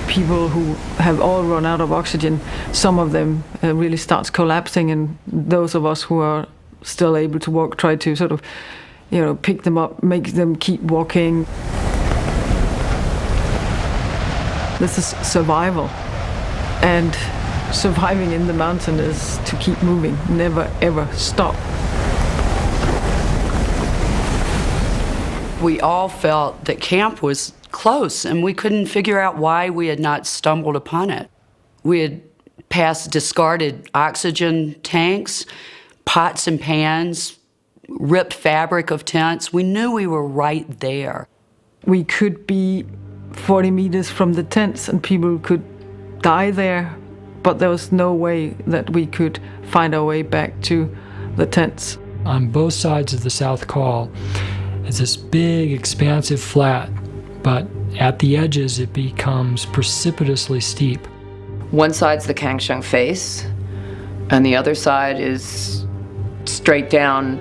People who have all run out of oxygen, some of them really starts collapsing, and those of us who are still able to walk try to sort of, pick them up, make them keep walking. This is survival, and surviving in the mountain is to keep moving, never ever stop. We all felt that camp was close, and we couldn't figure out why we had not stumbled upon it. We had passed discarded oxygen tanks, pots and pans, ripped fabric of tents. We knew we were right there. We could be 40 meters from the tents and people could die there, but there was no way that we could find our way back to the tents. On both sides of the South Col, it's this big, expansive flat, but at the edges it becomes precipitously steep. One side's the Kangshung face, and the other side is straight down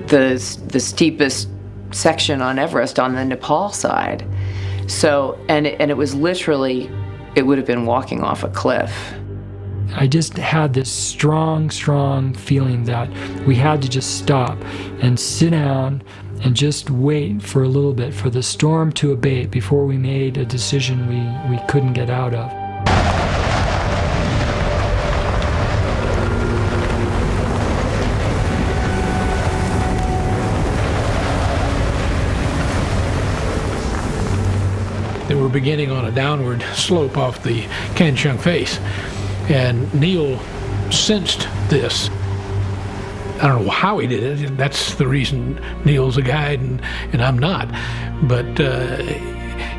the steepest section on Everest on the Nepal side. So, and it was literally, it would have been walking off a cliff. I just had this strong feeling that we had to just stop and sit down and just wait for a little bit for the storm to abate before we made a decision we couldn't get out of. They were beginning on a downward slope off the Kangshung face, and Neil sensed this. I don't know how he did it. That's the reason Neil's a guide and I'm not. But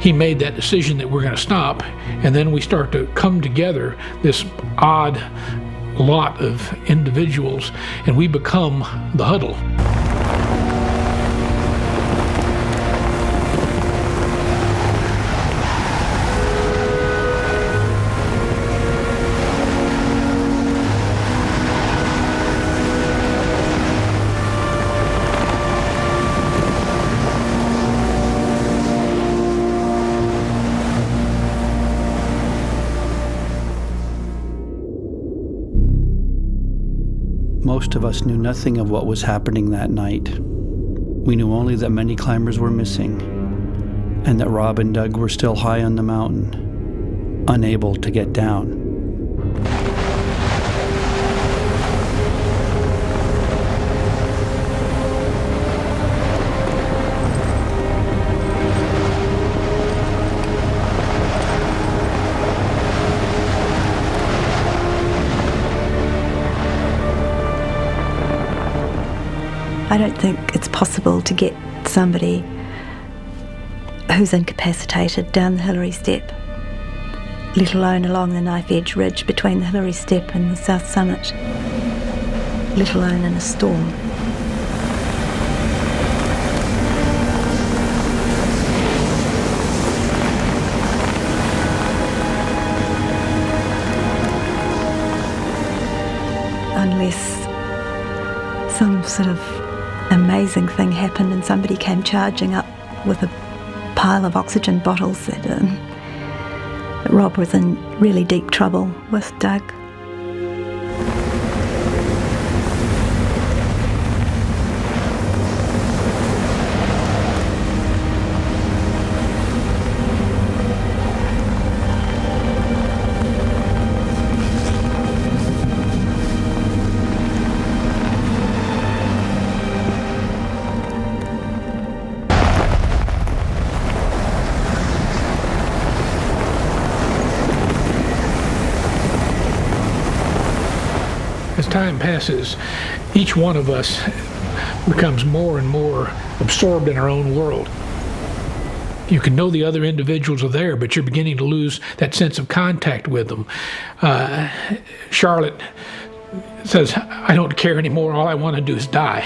he made that decision that we're going to stop, and then we start to come together, this odd lot of individuals, and we become the huddle. most of us knew nothing of what was happening that night. We knew only that many climbers were missing, and that Rob and Doug were still high on the mountain, unable to get down. I don't think it's possible to get somebody who's incapacitated down the Hillary Step, let alone along the knife edge ridge between the Hillary Step and the South Summit, let alone in a storm. Unless some sort of amazing thing happened and somebody came charging up with a pile of oxygen bottles, that Rob was in really deep trouble with Doug. As time passes, each one of us becomes more and more absorbed in our own world. You can know the other individuals are there, but you're beginning to lose that sense of contact with them. Charlotte says, "I don't care anymore, all I want to do is die."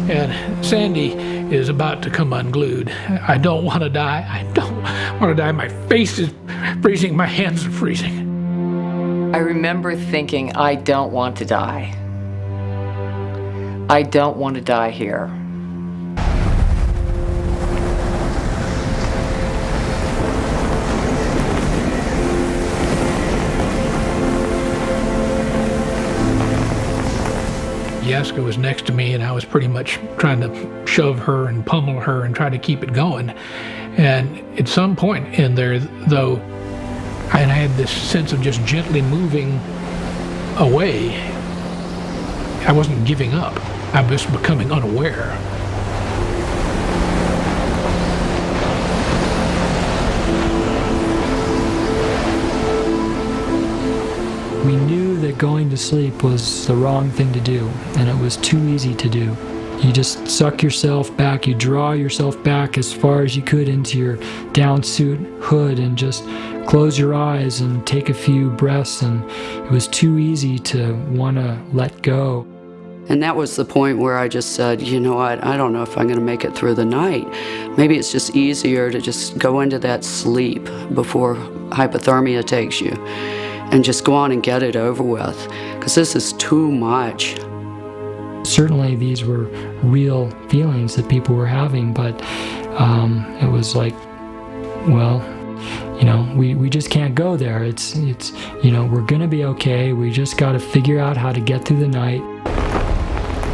And Sandy is about to come unglued. "I don't want to die. I don't want to die. My face is freezing. My hands are freezing." I remember thinking, I don't want to die. I don't want to die here. Yaska was next to me, and I was pretty much trying to shove her and pummel her and try to keep it going. And at some point in there, though, I had this sense of just gently moving away. I wasn't giving up. I was becoming unaware. We knew that going to sleep was the wrong thing to do, and it was too easy to do. You just suck yourself back, you draw yourself back as far as you could into your down suit hood and just close your eyes and take a few breaths, and it was too easy to want to let go. And that was the point where I just said, you know what, I don't know if I'm going to make it through the night. Maybe it's just easier to just go into that sleep before hypothermia takes you and just go on and get it over with, because this is too much. Certainly these were real feelings that people were having, but it was like, well, you know, we just can't go there. It's you know, we're gonna be okay. We just got to figure out how to get through the night.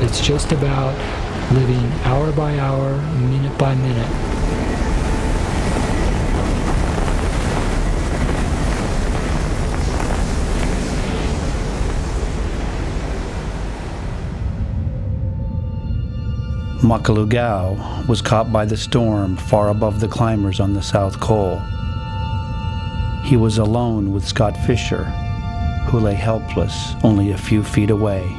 It's just about living hour by hour, minute by minute. Makalugao was caught by the storm far above the climbers on the South Col. He was alone with Scott Fisher, who lay helpless only a few feet away.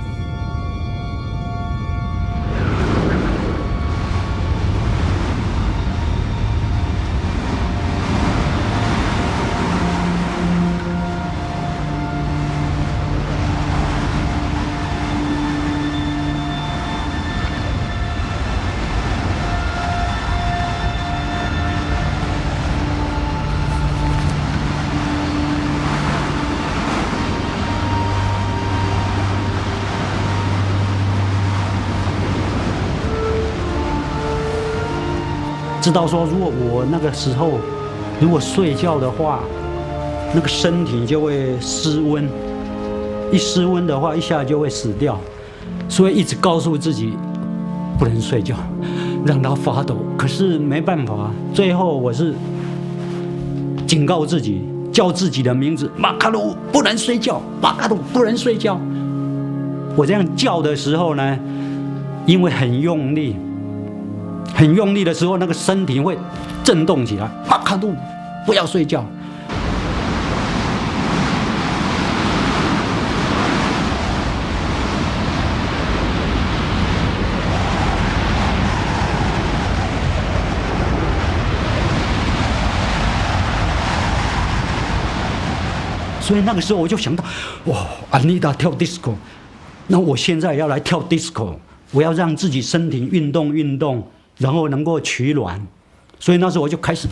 知道说，如果我那个时候如果睡觉的话，那个身体就会失温，一失温的话，一下就会死掉，所以一直告诉自己不能睡觉，让它发抖。可是没办法，最后我是警告自己，叫自己的名字，马卡鲁不能睡觉，马卡鲁不能睡觉。我这样叫的时候呢，因为很用力的时候，那个身体会震动起来，马卡鲁不要睡觉。所以那个时候我就想到，哇，安妮达跳 disco， 那我现在要来跳 disco， 我要让自己身体运动，然后能够取暖。所以那时候我就开始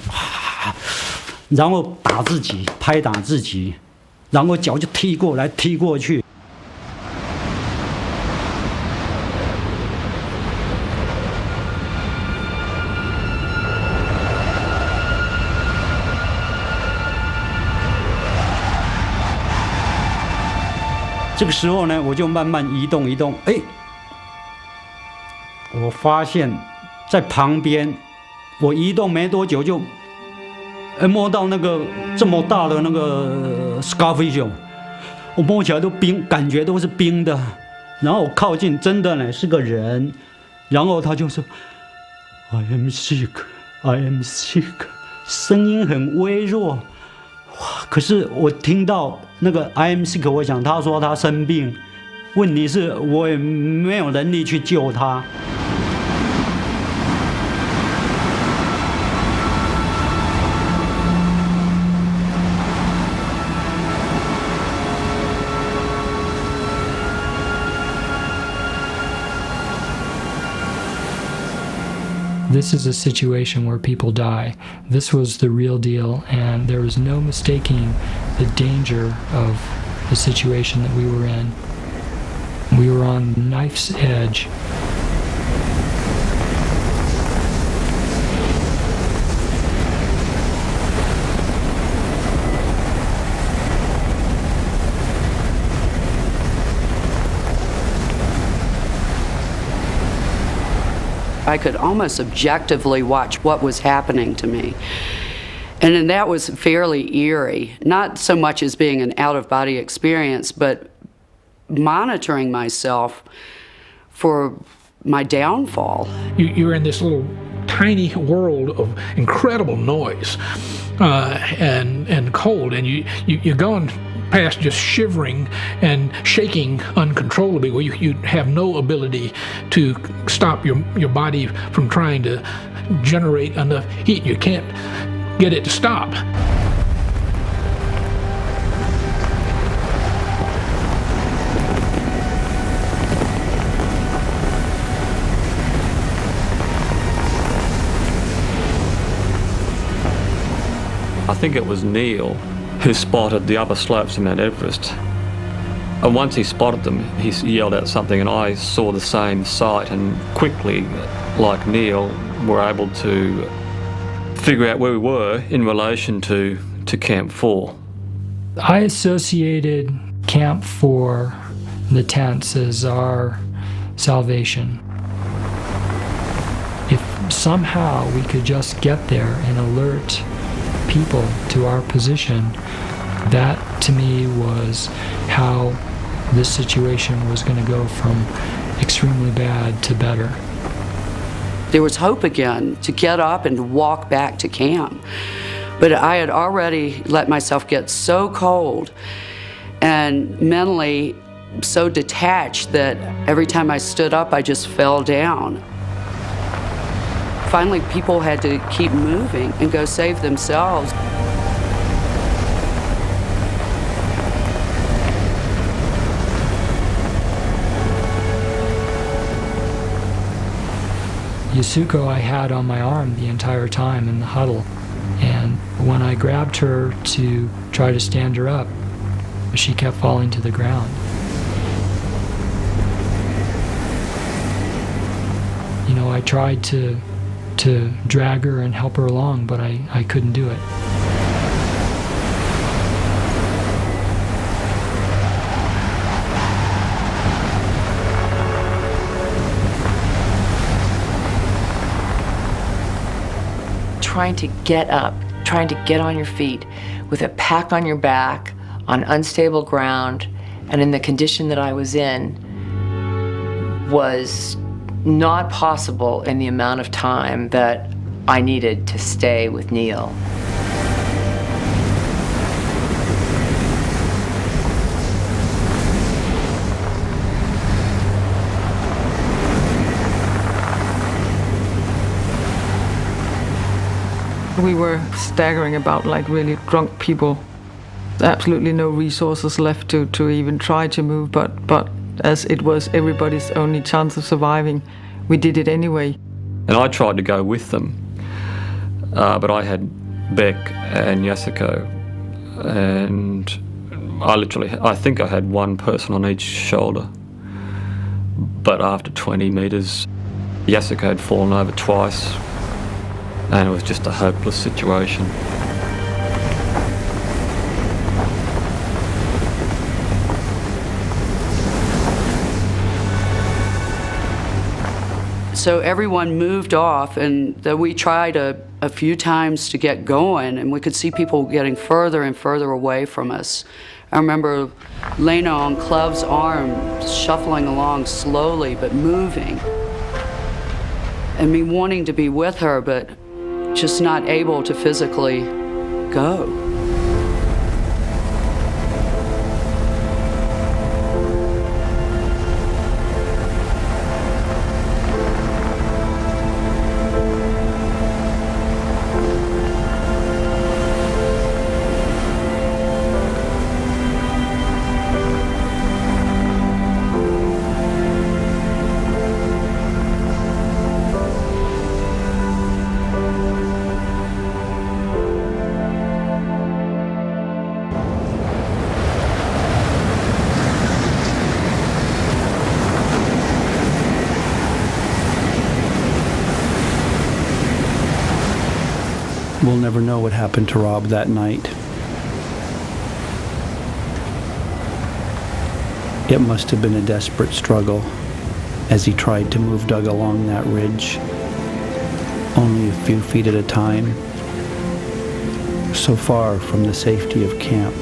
然后打自己，拍打自己，然后脚就踢过来踢过去。这个时候呢，我就慢慢移动，我发现在旁边，我移动没多久就摸到那个这么大的那个 scarfish， 我摸起来都冰，感觉都是冰的。然后我靠近，真的呢是个人，然后他就说 I am sick， 声音很微弱。可是我听到那个 I am sick， 我想他说他生病，问题是我也没有能力去救他。This is a situation where people die. This was the real deal, and there was no mistaking the danger of the situation that we were in. We were on knife's edge. I could almost objectively watch what was happening to me. And then that was fairly eerie, not so much as being an out-of-body experience, but monitoring myself for my downfall. You're in this little tiny world of incredible noise and cold, and you're going past just shivering and shaking uncontrollably, where you have no ability to stop your body from trying to generate enough heat. You can't get it to stop. I think it was Neil who spotted the upper slopes of Mount Everest. And once he spotted them, he yelled out something, and I saw the same sight, and quickly, like Neil, were able to figure out where we were in relation to Camp 4. I associated Camp 4, the tents, as our salvation. If somehow we could just get there and alert people to our position, that to me was how this situation was going to go from extremely bad to better. There was hope again to get up and walk back to camp. But I had already let myself get so cold and mentally so detached that every time I stood up, I just fell down. Finally, people had to keep moving and go save themselves. Yasuko I had on my arm the entire time in the huddle, and when I grabbed her to try to stand her up, she kept falling to the ground. You know, I tried to to drag her and help her along, but I couldn't do it. Trying to get up, trying to get on your feet with a pack on your back, on unstable ground, and in the condition that I was in, was not possible in the amount of time that I needed to stay with Neil. We were staggering about like really drunk people. Absolutely no resources left to even try to move, but as it was everybody's only chance of surviving, we did it anyway. And I tried to go with them, but I had Beck and Yasuko, and I think I had one person on each shoulder. But after 20 metres, Yasuko had fallen over twice, and it was just a hopeless situation. So everyone moved off, and then we tried a few times to get going, and we could see people getting further and further away from us. I remember Lena on Clove's arm, shuffling along slowly but moving, and me wanting to be with her, but just not able to physically go. We'll never know what happened to Rob that night. It must have been a desperate struggle as he tried to move Doug along that ridge, only a few feet at a time, so far from the safety of camp.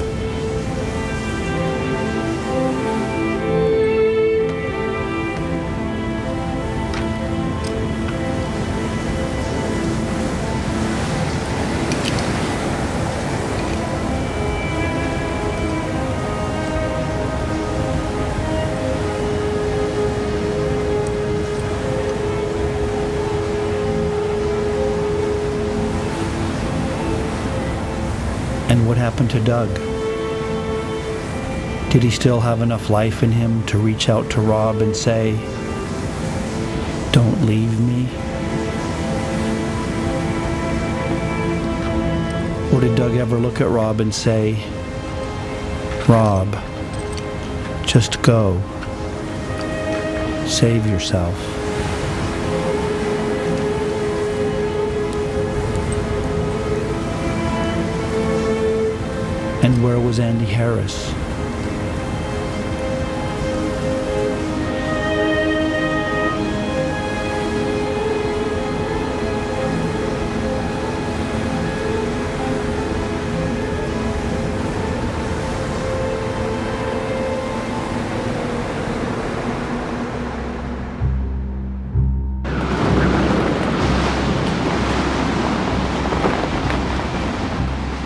And what happened to Doug? Did he still have enough life in him to reach out to Rob and say, "Don't leave me"? Or did Doug ever look at Rob and say, "Rob, just go. Save yourself"? And where was Andy Harris?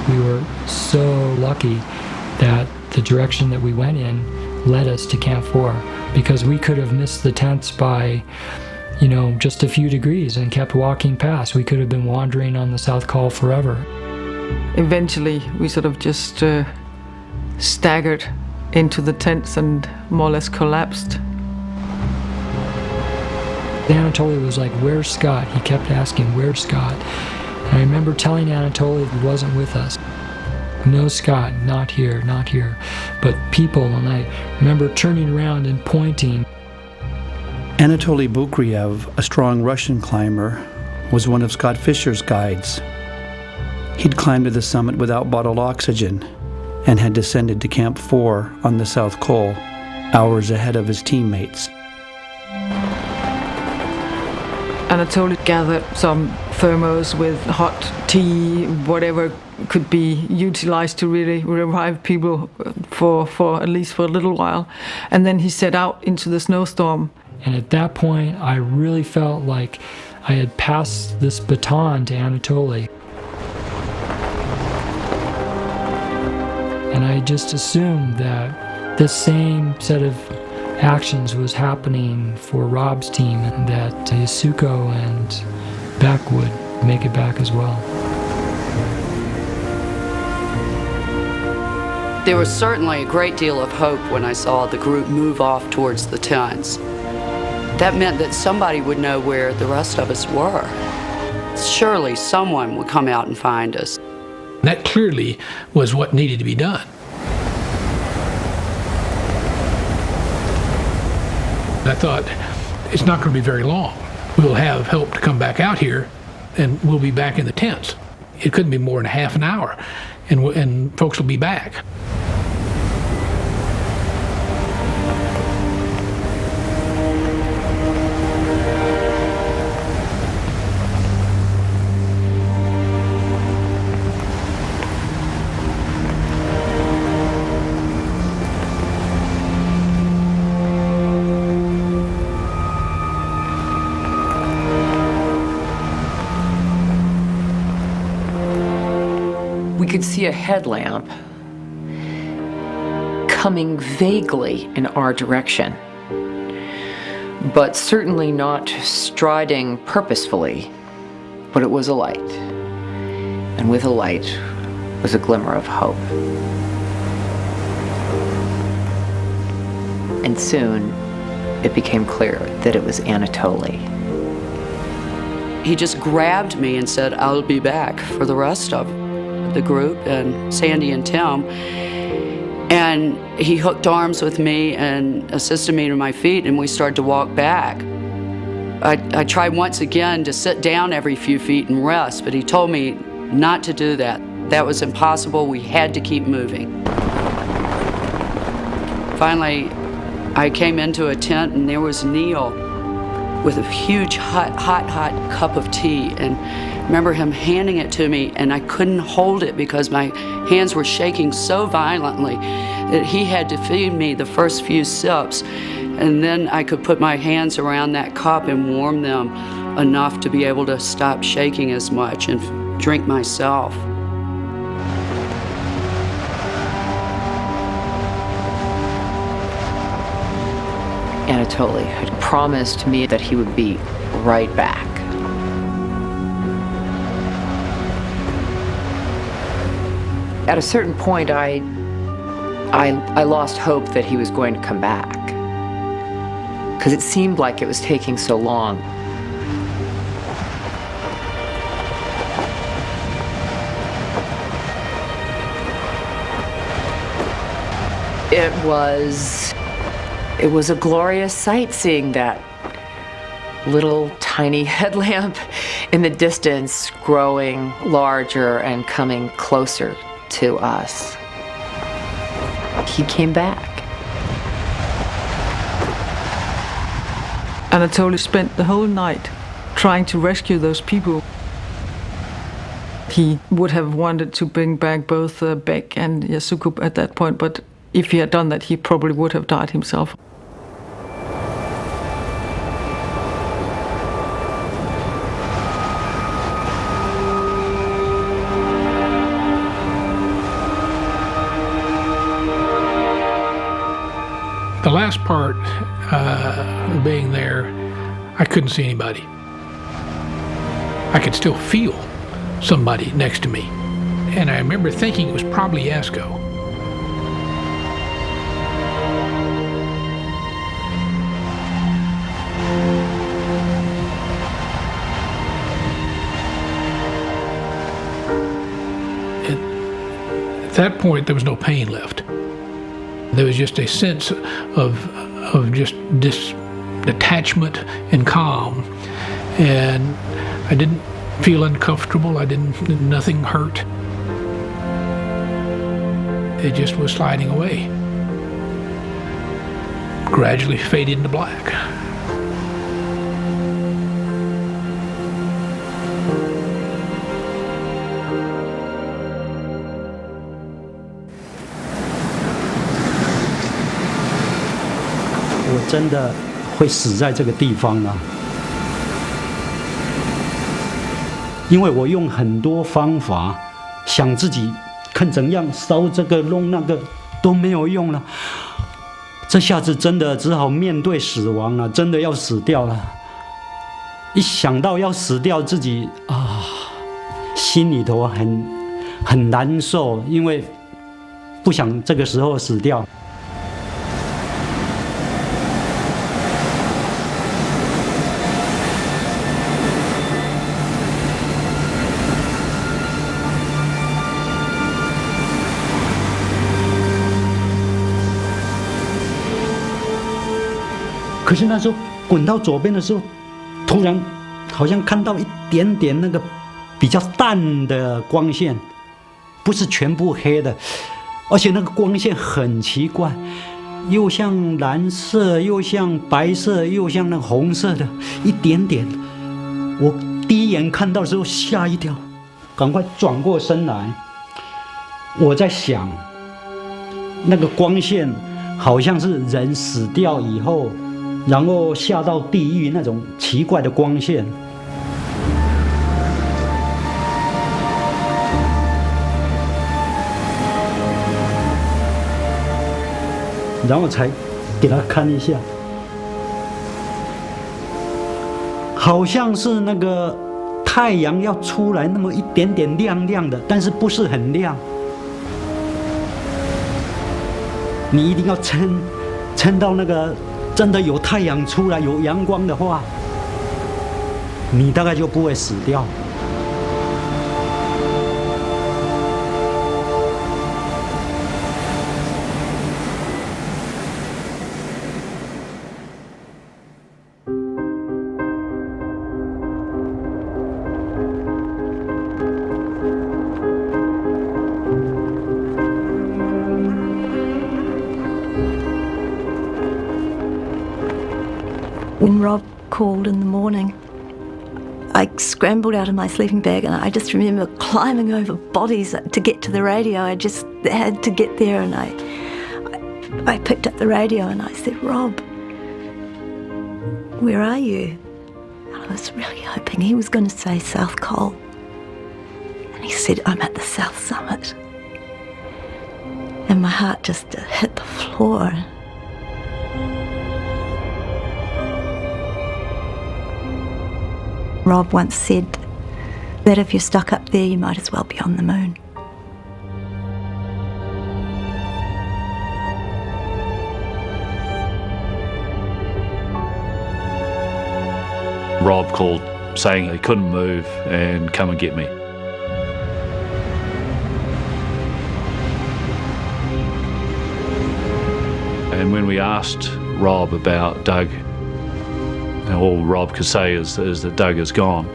We were so lucky that the direction that we went in led us to Camp 4, because we could have missed the tents by, just a few degrees and kept walking past. We could have been wandering on the South Col forever. Eventually, we sort of just staggered into the tents and more or less collapsed. Anatoly was like, "Where's Scott?" He kept asking, "Where's Scott?" And I remember telling Anatoly he wasn't with us. "No, Scott, not here, not here." But people, and I remember turning around and pointing. Anatoly Bukriev, a strong Russian climber, was one of Scott Fisher's guides. He'd climbed to the summit without bottled oxygen and had descended to Camp 4 on the South Col, hours ahead of his teammates. Anatoly gathered some thermos with hot tea, whatever could be utilized to really revive people for at least for a little while. And then he set out into the snowstorm. And at that point, I really felt like I had passed this baton to Anatoly. And I just assumed that this same set of actions was happening for Rob's team, and that Yasuko and Beck would make it back as well. There was certainly a great deal of hope when I saw the group move off towards the tents. That meant that somebody would know where the rest of us were. Surely someone would come out and find us. That clearly was what needed to be done. I thought, it's not going to be very long. We'll have help to come back out here, and we'll be back in the tents. It couldn't be more than a half an hour, and folks will be back. We could see a headlamp coming vaguely in our direction, but certainly not striding purposefully. But it was a light, and with a light was a glimmer of hope. And soon it became clear that it was Anatoly. He just grabbed me and said, I'll be back for the rest of the group and Sandy and Tim. And he hooked arms with me and assisted me to my feet, and we started to walk back. I tried once again to sit down every few feet and rest, but he told me not to do that. That was impossible. We had to keep moving. Finally, I came into a tent, and there was Neil with a huge hot cup of tea. And I remember him handing it to me, and I couldn't hold it because my hands were shaking so violently that he had to feed me the first few sips, and then I could put my hands around that cup and warm them enough to be able to stop shaking as much and drink myself. Anatoly had promised me that he would be right back. At a certain point, I lost hope that he was going to come back, because it seemed like it was taking so long. It was a glorious sight seeing that little tiny headlamp in the distance growing larger and coming closer to us. He came back. Anatoly spent the whole night trying to rescue those people. He would have wanted to bring back both Beck and Yasuko at that point, but if he had done that, he probably would have died himself. The last part of being there, I couldn't see anybody. I could still feel somebody next to me. And I remember thinking it was probably Yasko. At that point, there was no pain left. There was just a sense of just detachment and calm. And I didn't feel uncomfortable. Nothing hurt. It just was sliding away. Gradually faded into black.我真的会死在这个地方啊！因为我用很多方法想自己看怎样烧这个弄那个都没有用了，这下子真的只好面对死亡了，真的要死掉了。一想到要死掉，自己心里头很难受，因为不想这个时候死掉。可是那时候滚到左边的时候，突然好像看到一点点那个比较淡的光线，不是全部黑的，而且那个光线很奇怪，又像蓝色，又像白色，又像那个红色的，一点点。我第一眼看到的时候吓一跳，赶快转过身来。我在想，那个光线好像是人死掉以后，然后下到地狱那种奇怪的光线。然后才给他看一下，好像是那个太阳要出来那么一点点亮亮的，但是不是很亮。你一定要撑到那个真的有太阳出来，有阳光的话，你大概就不会死掉。When Rob called in the morning, I scrambled out of my sleeping bag and I just remember climbing over bodies to get to the radio. I just had to get there, and I picked up the radio and I said, "Rob, where are you?" And I was really hoping he was going to say South Col. And he said, "I'm at the South Summit." And my heart just hit the floor. Rob once said that if you're stuck up there, you might as well be on the moon. Rob called saying he couldn't move and come and get me. And when we asked Rob about Doug, all Rob could say is that Doug is gone.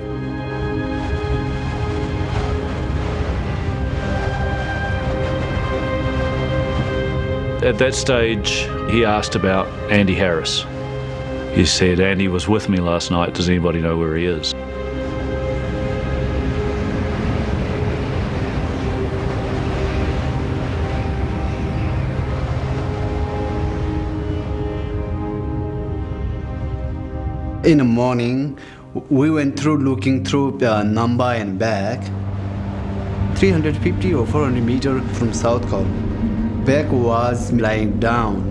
At that stage, he asked about Andy Harris. He said, "Andy was with me last night. Does anybody know where he is?" In the morning, we went through looking through Nambai and back. 350 or 400 meters from South Col. Back was lying down.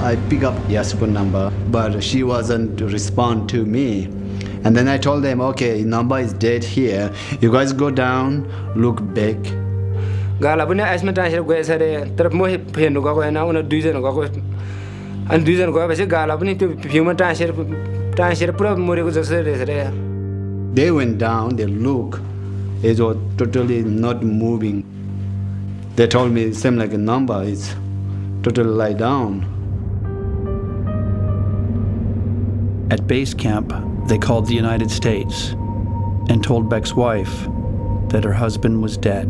I pick up Yasukun number, but she wasn't respond to me. And then I told them, okay, number is dead here. You guys go down, look back. गाला पनि आइसमा टाँसेर गएछ अरे तर म फेर्नु गएको होइन उनीहरू दुईजना गएको अनि दुईजना गएपछि गाला पनि त्यो भ्यूमा टाँसेर पुरा मरेको जस्तो रहेछ रे They went down, they look, it was totally not moving. They told me same like a number, it's totally lie down. At base camp, they called the United States and told Beck's wife that her husband was dead.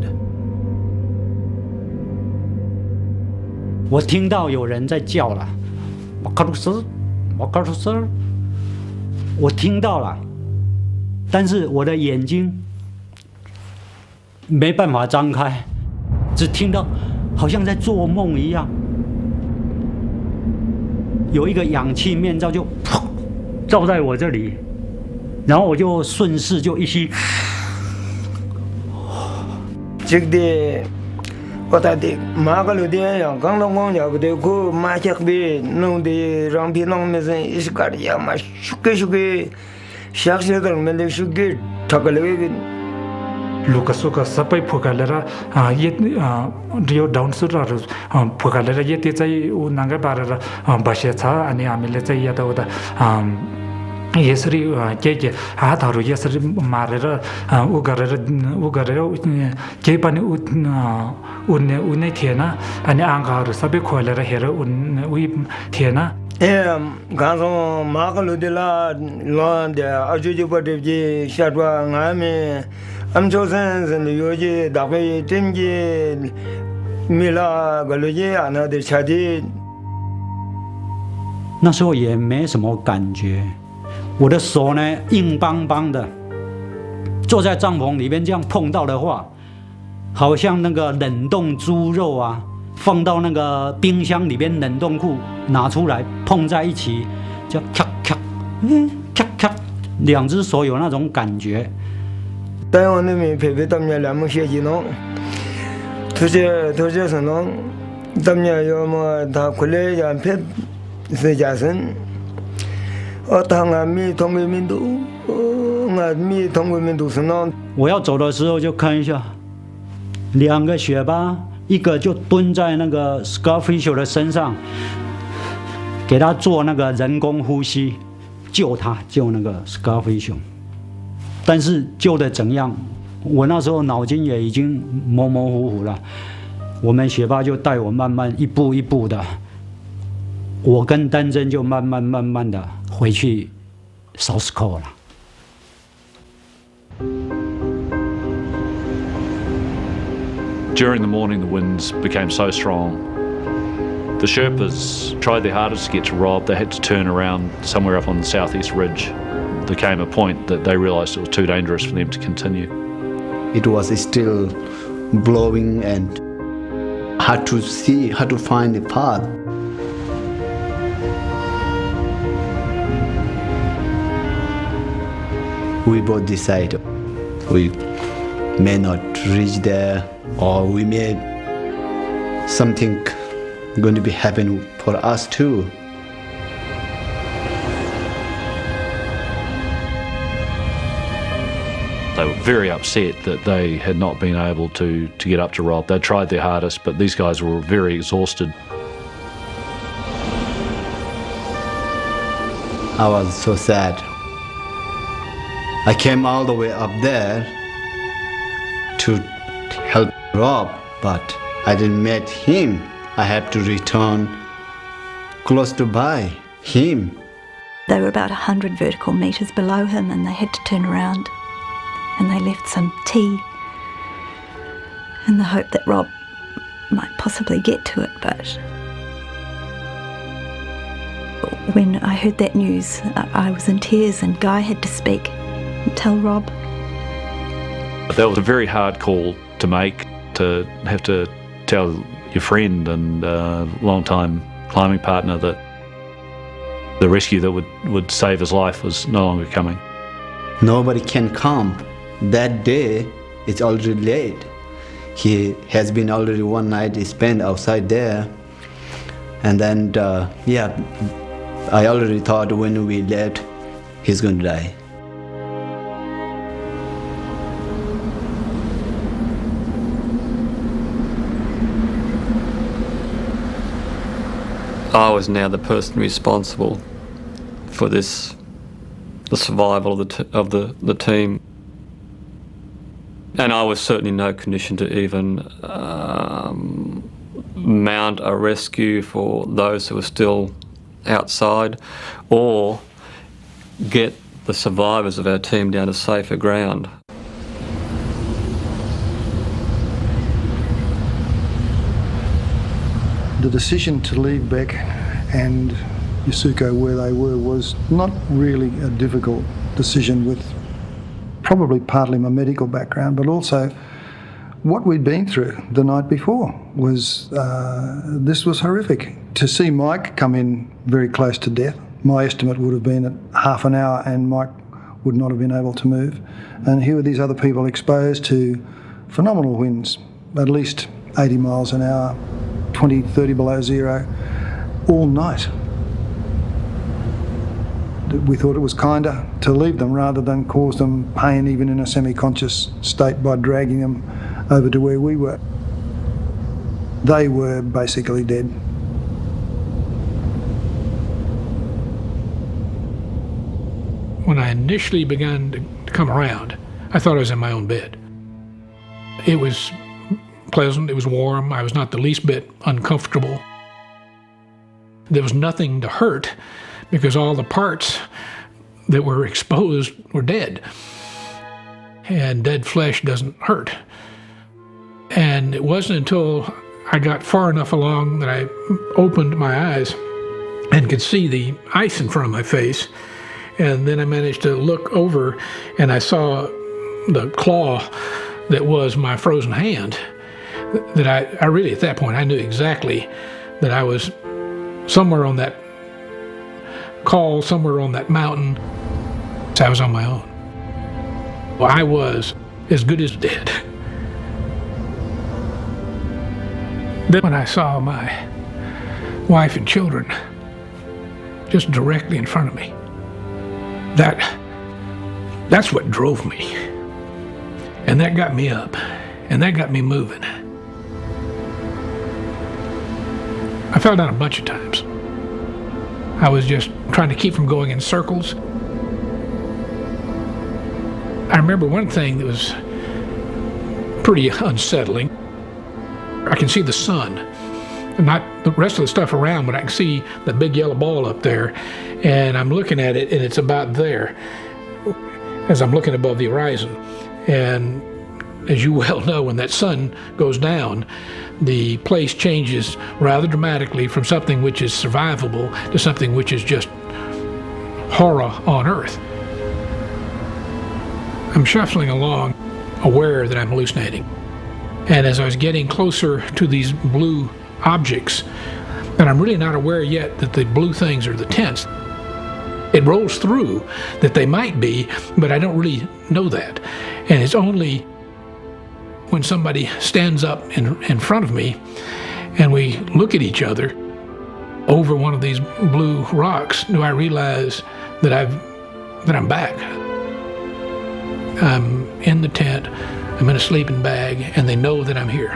我听到有人在叫了，马卡鲁斯，马卡鲁斯，我听到了，但是我的眼睛没办法张开，只听到好像在做梦一样，有一个氧气面罩就砰罩在我这里，然后我就顺势就一吸。这个。我打的马个路的样，刚刚光要不得过马脚边弄的让别弄没事，一时搞的呀嘛，suka，下些的没得suka，他个那个。Luka sampai phukalera yo down सुरहरू फुकालेर यति चाहिँ ऊ नाङ्गा पारेर बसेछ अनि हामीले चाहिँ यताउता यसरी के हातहरू यसरी मारेर उ गरेर केही पनि उन्ने थिएन अनि आँखाहरू सबै खोलेर हेर उही थिएन गाँसो माकल हुँदैला लन्द अजुजुपट्टि स्याटवा घामे 암초선 요지 다베 땡기 밀라 걸로지 안아들 차디 那时候也没什么感觉，我的手呢硬邦邦的，坐在帐篷里面这样碰到的话，好像那个冷冻猪肉啊，放到那个冰箱里边冷冻库拿出来碰在一起，就咔咔，咔咔，两只手有那种感觉。 台湾那边配备他们两门学习弄，土些是弄，他们要么他回来要配是加深，他俺米通过民度，俺米通过民度是弄。我要走的时候就看一下，两个雪巴，一个就蹲在那个 Scarfish 的身上，给他做那个人工呼吸，救那个 Scarfish。 但是救的怎样？我那时候脑筋也已经模模糊糊了。我们学霸就带我慢慢一步一步的，我跟丹珍就慢慢的回去 South Col 了。During the morning, the winds became so strong. The Sherpas tried their hardest to get to Rob. They had to turn around somewhere up on the southeast ridge. There came a point that they realised it was too dangerous for them to continue. It was still blowing and hard to see, hard to find the path. We both decided we may not reach there, or we may something going to be happening for us too. They were very upset that they had not been able to get up to Rob. They tried their hardest, but these guys were very exhausted. I was so sad. I came all the way up there to help Rob, but I didn't meet him. I had to return close to by him. They were about 100 vertical metres below him and they had to turn around. And they left some tea in the hope that Rob might possibly get to it, but when I heard that news, I was in tears and Guy had to speak and tell Rob. That was a very hard call to make, to have to tell your friend and long-time climbing partner that the rescue that would save his life was no longer coming. Nobody can come. That day, it's already late. He has been already one night spent outside there. And then, I already thought when we left, he's going to die. I was now the person responsible for the survival of the team. And I was certainly in no condition to even mount a rescue for those who were still outside, or get the survivors of our team down to safer ground. The decision to leave Beck and Yasuko where they were was not really a difficult decision, with probably partly my medical background, but also what we'd been through the night before was, this was horrific. To see Mike come in very close to death, my estimate would have been at half an hour and Mike would not have been able to move. And here were these other people exposed to phenomenal winds, at least 80 miles an hour, 20, 30 below zero, all night. We thought it was kinder to leave them rather than cause them pain even in a semi-conscious state by dragging them over to where we were. They were basically dead. When I initially began to come around, I thought I was in my own bed. It was pleasant, it was warm, I was not the least bit uncomfortable. There was nothing to hurt because all the parts that were exposed were dead. And dead flesh doesn't hurt. And it wasn't until I got far enough along that I opened my eyes and could see the ice in front of my face. And then I managed to look over and I saw the claw that was my frozen hand. That I really, at that point, I knew exactly that I was somewhere on that col, somewhere on that mountain. So I was on my own. Well, I was as good as dead. Then when I saw my wife and children just directly in front of me, that's what drove me. And that got me up, and that got me moving. I fell down a bunch of times. I was just trying to keep from going in circles. I remember one thing that was pretty unsettling. I can see the sun, not the rest of the stuff around, but I can see the big yellow ball up there, and I'm looking at it, and it's about there as I'm looking above the horizon. And as you well know, when that sun goes down, the place changes rather dramatically from something which is survivable to something which is just horror on earth. I'm shuffling along, aware that I'm hallucinating. And as I was getting closer to these blue objects, and I'm really not aware yet that the blue things are the tents, it rolls through that they might be, but I don't really know that. And it's only when somebody stands up in front of me and we look at each other over one of these blue rocks do I realize that I'm back. I'm in the tent, I'm in a sleeping bag, and they know that I'm here.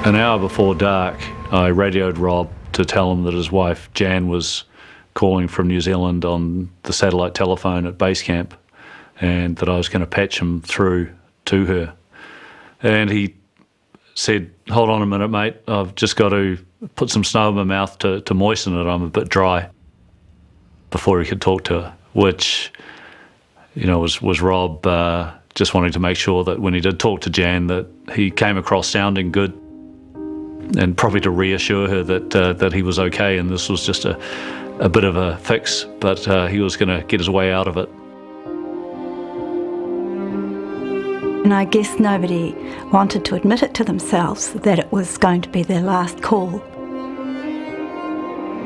An hour before dark, I radioed Rob to tell him that his wife, Jan, was calling from New Zealand on the satellite telephone at base camp, and that I was going to patch him through to her. And he said, "Hold on a minute, mate. I've just got to put some snow in my mouth to moisten it. I'm a bit dry," before he could talk to her, which, you know, was Rob just wanting to make sure that when he did talk to Jan that he came across sounding good, and probably to reassure her that he was okay and this was just a bit of a fix, but he was going to get his way out of it. And I guess nobody wanted to admit it to themselves that it was going to be their last call.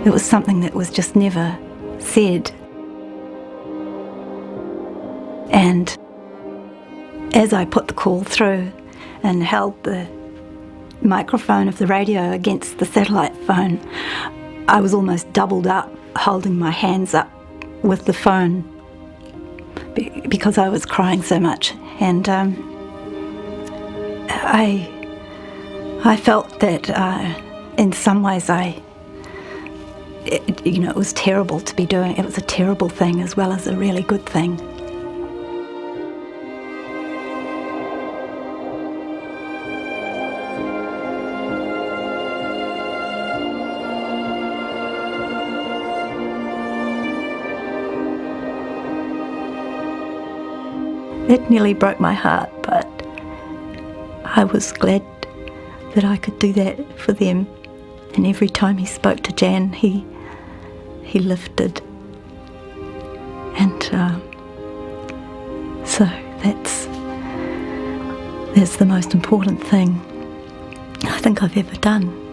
It was something that was just never said. And as I put the call through and held the microphone of the radio against the satellite phone, I was almost doubled up, holding my hands up with the phone because I was crying so much. And I felt that in some ways it was terrible to be doing. It was a terrible thing as well as a really good thing. It nearly broke my heart, but I was glad that I could do that for them. And every time he spoke to Jan, he lifted. And so that's the most important thing I think I've ever done.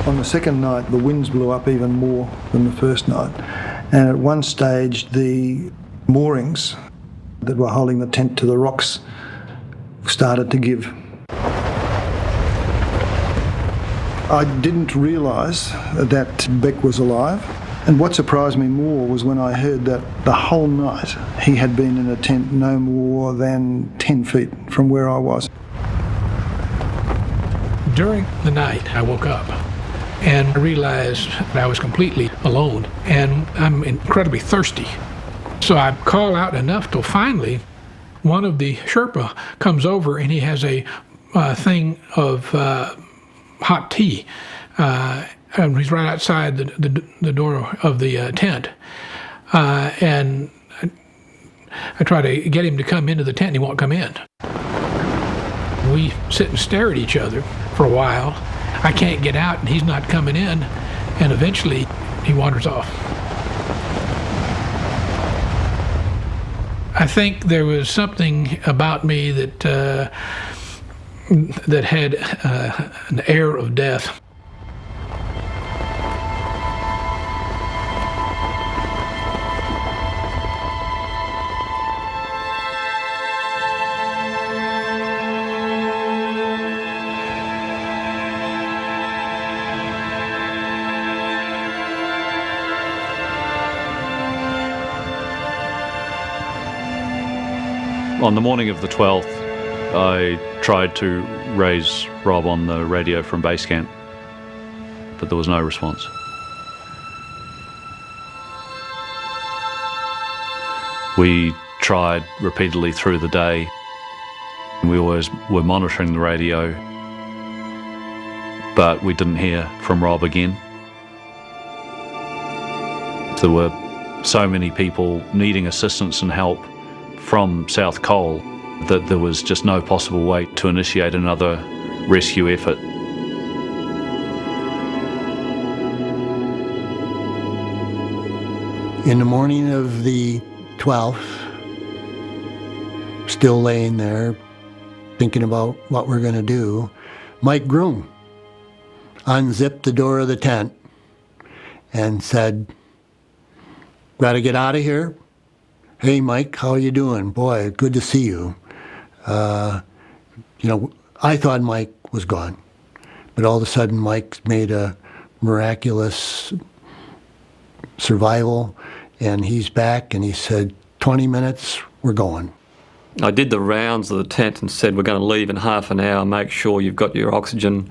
On the second night, the winds blew up even more than the first night. And at one stage, the moorings that were holding the tent to the rocks started to give. I didn't realise that Beck was alive. And what surprised me more was when I heard that the whole night he had been in a tent no more than 10 feet from where I was. During the night, I woke up and I realized I was completely alone and I'm incredibly thirsty. So I call out enough till finally one of the Sherpa comes over and he has a thing of hot tea. And he's right outside the door of the tent. And I try to get him to come into the tent and he won't come in. We sit and stare at each other for a while. I can't get out and he's not coming in, and eventually he wanders off. I think there was something about me that had an air of death. On the morning of the 12th, I tried to raise Rob on the radio from base camp, but there was no response. We tried repeatedly through the day. We always were monitoring the radio, but we didn't hear from Rob again. There were so many people needing assistance and help from South Cole that there was just no possible way to initiate another rescue effort. In the morning of the 12th, still laying there thinking about what we're going to do, Mike Groom unzipped the door of the tent and said, "Got to get out of here? Hey, Mike, how are you doing? Boy, good to see you." I thought Mike was gone. But all of a sudden, Mike made a miraculous survival, and he's back, and he said, 20 minutes, we're going. I did the rounds of the tent and said, we're going to leave in half an hour, make sure you've got your oxygen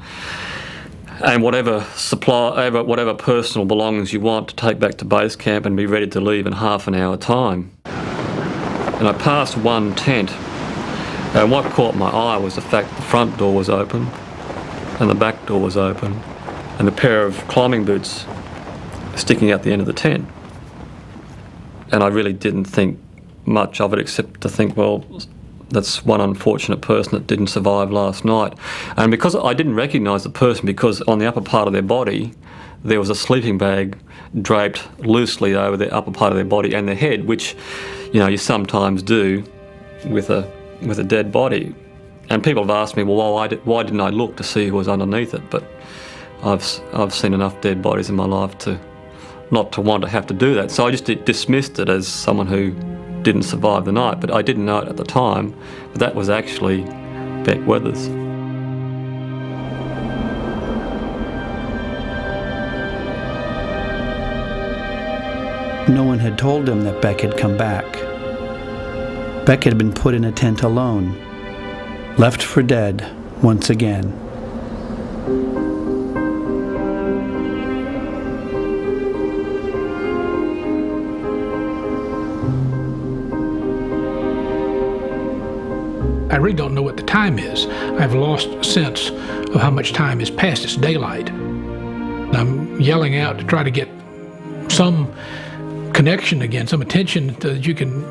and whatever personal belongings you want to take back to base camp, and be ready to leave in half an hour time. And I passed one tent, and what caught my eye was the fact the front door was open and the back door was open, and a pair of climbing boots sticking out the end of the tent. And I really didn't think much of it, except to think, well, that's one unfortunate person that didn't survive last night. And because I didn't recognise the person, because on the upper part of their body there was a sleeping bag draped loosely over the upper part of their body and their head, which you sometimes do with a dead body. And people have asked me, well, why didn't I look to see who was underneath it? But I've seen enough dead bodies in my life to not to want to have to do that. So I just dismissed it as someone who didn't survive the night. But I didn't know it at the time, but that was actually Beck Weathers. No one had told him that Beck had come back. Beck had been put in a tent alone, left for dead once again. I really don't know what the time is. I've lost sense of how much time has passed. It's daylight. I'm yelling out to try to get some connection again, some attention that you can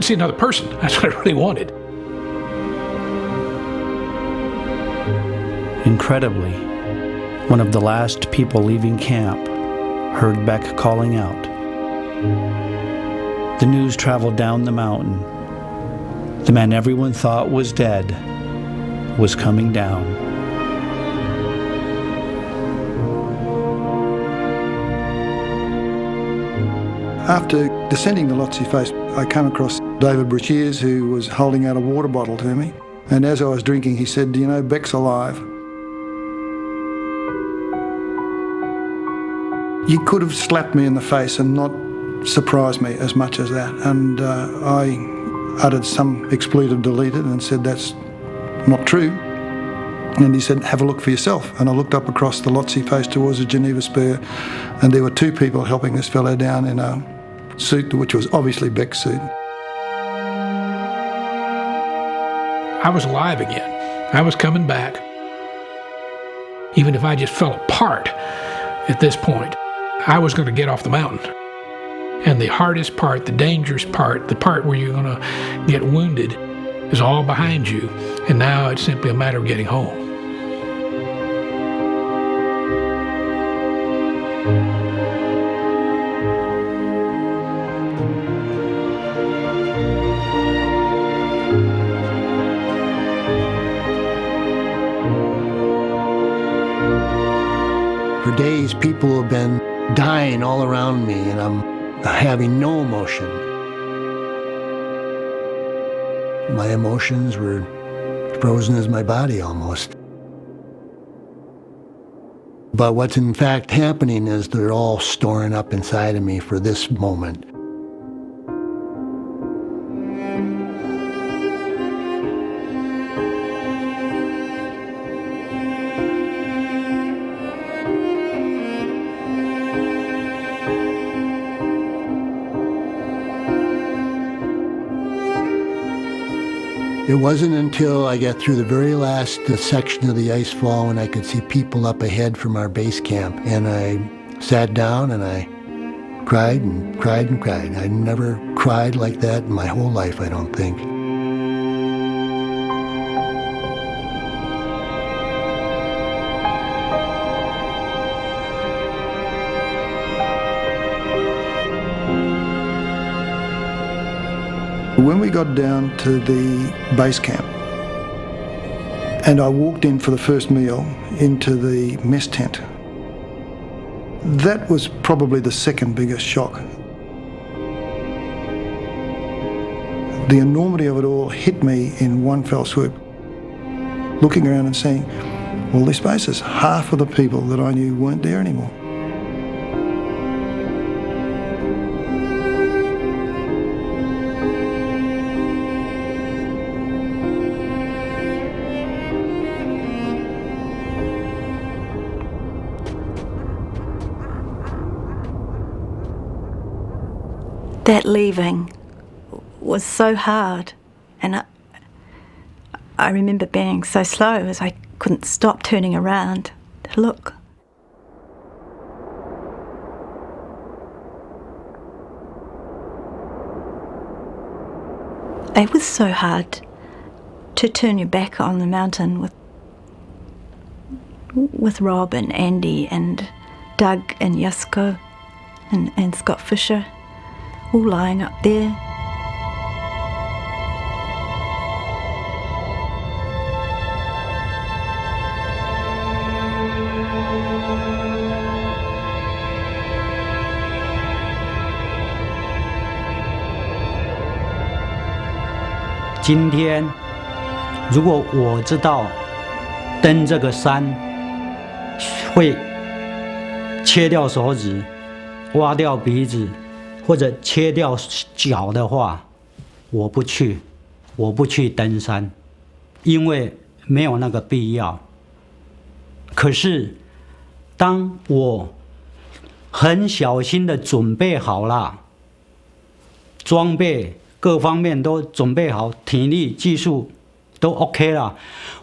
see another person. That's what I really wanted. Incredibly, one of the last people leaving camp heard Beck calling out. The news traveled down the mountain. The man everyone thought was dead was coming down. After descending the Lhotse face, I came across David Brashears, who was holding out a water bottle to me. And as I was drinking, he said, "Do you know Beck's alive?" You could have slapped me in the face and not surprised me as much as that. And I uttered some expletive deleted and said, "That's not true." And he said, "Have a look for yourself." And I looked up across the Lhotse face towards the Geneva Spur, and there were two people helping this fellow down in a suit which was obviously Beck's suit. I was alive again. I was coming back. Even if I just fell apart at this point, I was going to get off the mountain. And the hardest part, the dangerous part, the part where you're going to get wounded is all behind you. And now it's simply a matter of getting home. For days, people have been dying all around me, and I'm having no emotion. My emotions were frozen as my body almost. But what's in fact happening is they're all storing up inside of me for this moment. It wasn't until I got through the very last section of the ice fall when I could see people up ahead from our base camp, and I sat down and I cried and cried and cried. I'd never cried like that in my whole life, I don't think. When we got down to the base camp and I walked in for the first meal into the mess tent, that was probably the second biggest shock. The enormity of it all hit me in one fell swoop. Looking around and seeing all these faces, half of the people that I knew weren't there anymore. That leaving was so hard, and I remember being so slow as I couldn't stop turning around to look. It was so hard to turn your back on the mountain with Rob and Andy and Doug and Yasko and Scott Fisher, all lying up there.今天，如果我知道登这个山会切掉手指、挖掉鼻子或者切掉脚的话，我不去登山，因为没有那个必要。可是，当我很小心的准备好了，装备各方面都准备好，体力、技术都 OK 了。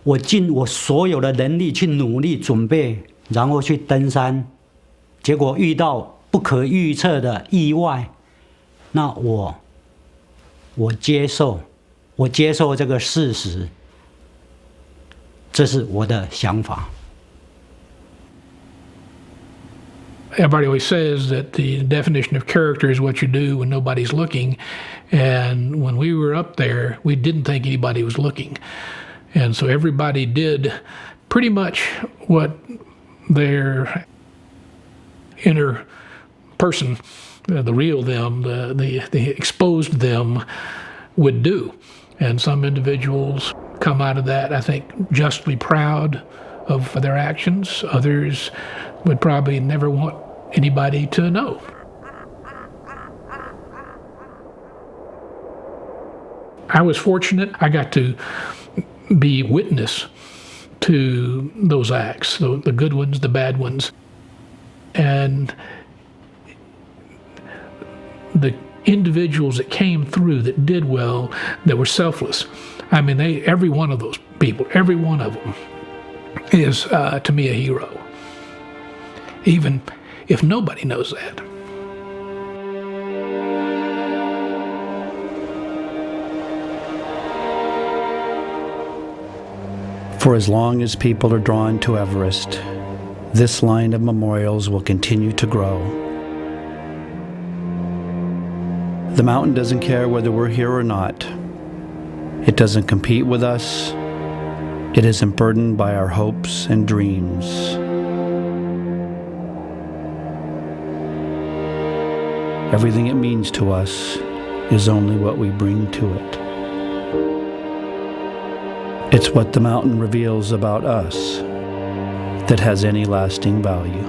我尽我所有的能力去努力准备，然后去登山，结果遇到不可预测的意外，那我接受这个事实，这是我的想法。Everybody always says that the definition of character is what you do when nobody's looking. And when we were up there, we didn't think anybody was looking. And so everybody did pretty much what their inner person, the real them, the exposed them would do. And some individuals come out of that, I think, justly proud of their actions. Others would probably never want anybody to know. I was fortunate. I got to be witness to those acts, the good ones, the bad ones. And the individuals that came through that did well, that were selfless. I mean, every one of those people, every one of them is, to me, a hero. Even if nobody knows that. For as long as people are drawn to Everest, this line of memorials will continue to grow. The mountain doesn't care whether we're here or not. It doesn't compete with us. It isn't burdened by our hopes and dreams. Everything it means to us is only what we bring to it. It's what the mountain reveals about us that has any lasting value.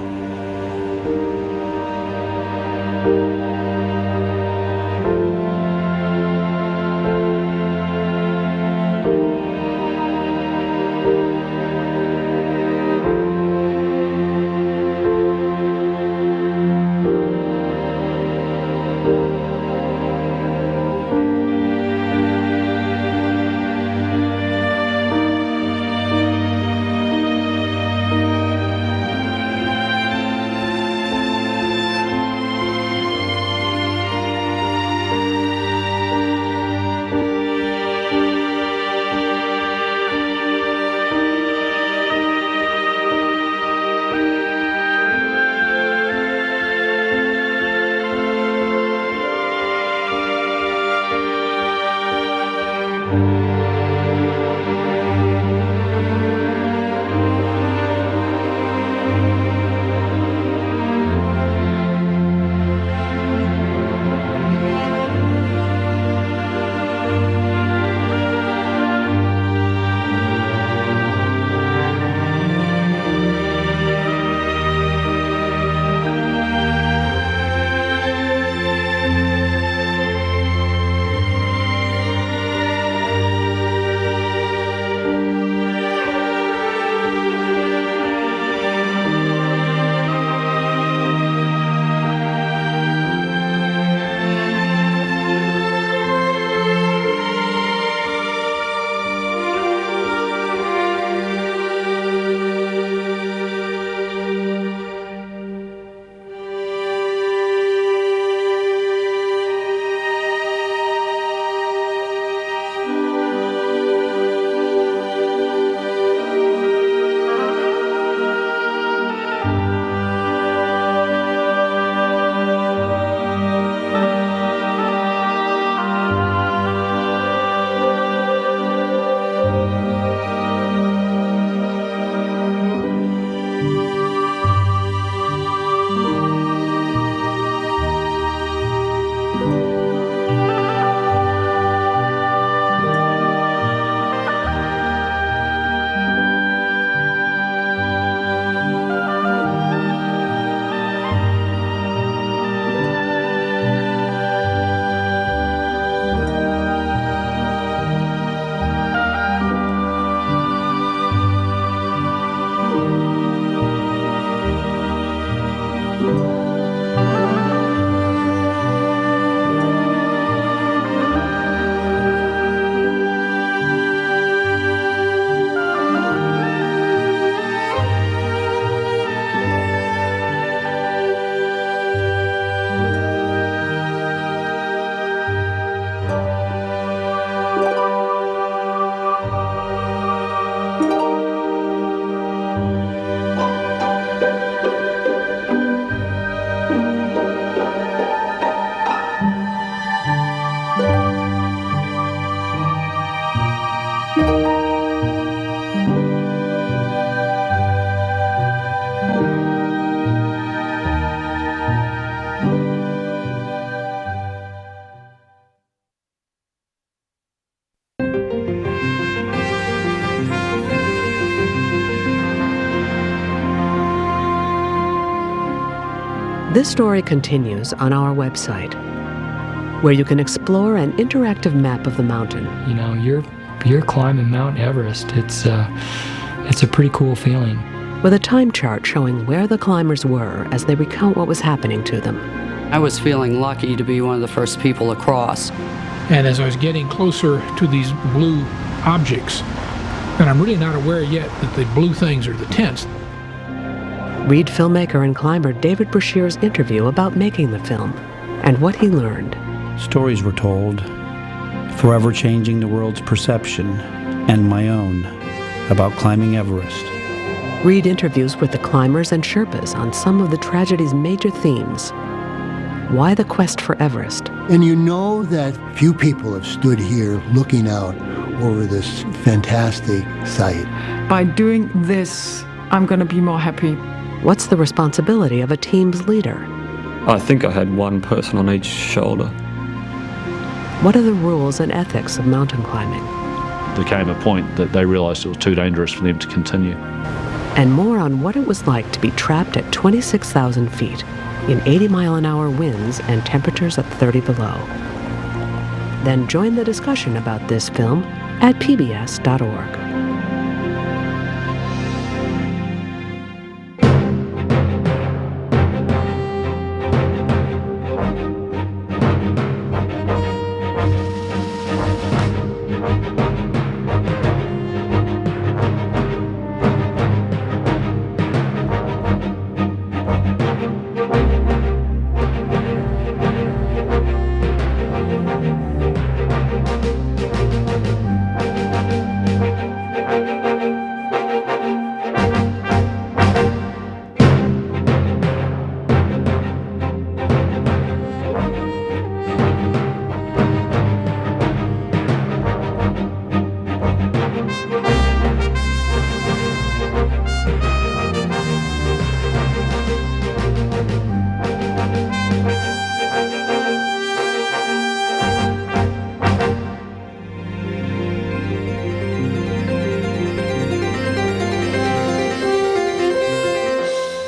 This story continues on our website, where you can explore an interactive map of the mountain. You know, you're climbing Mount Everest. It's a pretty cool feeling. With a time chart showing where the climbers were as they recount what was happening to them. I was feeling lucky to be one of the first people across. And as I was getting closer to these blue objects, and I'm really not aware yet that the blue things are the tents. Read filmmaker and climber David Brashear's interview about making the film and what he learned. Stories were told, forever changing the world's perception and my own about climbing Everest. Read interviews with the climbers and Sherpas on some of the tragedy's major themes. Why the quest for Everest? And you know that few people have stood here looking out over this fantastic sight. By doing this, I'm going to be more happy. What's the responsibility of a team's leader? I think I had one person on each shoulder. What are the rules and ethics of mountain climbing? There came a point that they realized it was too dangerous for them to continue. And more on what it was like to be trapped at 26,000 feet in 80-mile-an-hour winds and temperatures at 30 below. Then join the discussion about this film at pbs.org.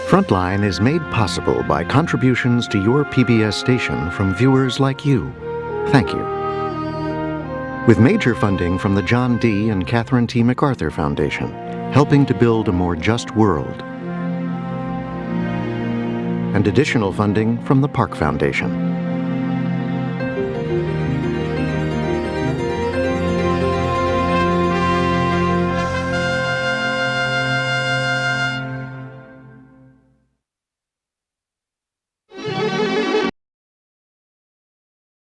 Frontline is made possible by contributions to your PBS station from viewers like you. Thank you. With major funding from the John D. and Catherine T. MacArthur Foundation, helping to build a more just world. And additional funding from the Park Foundation.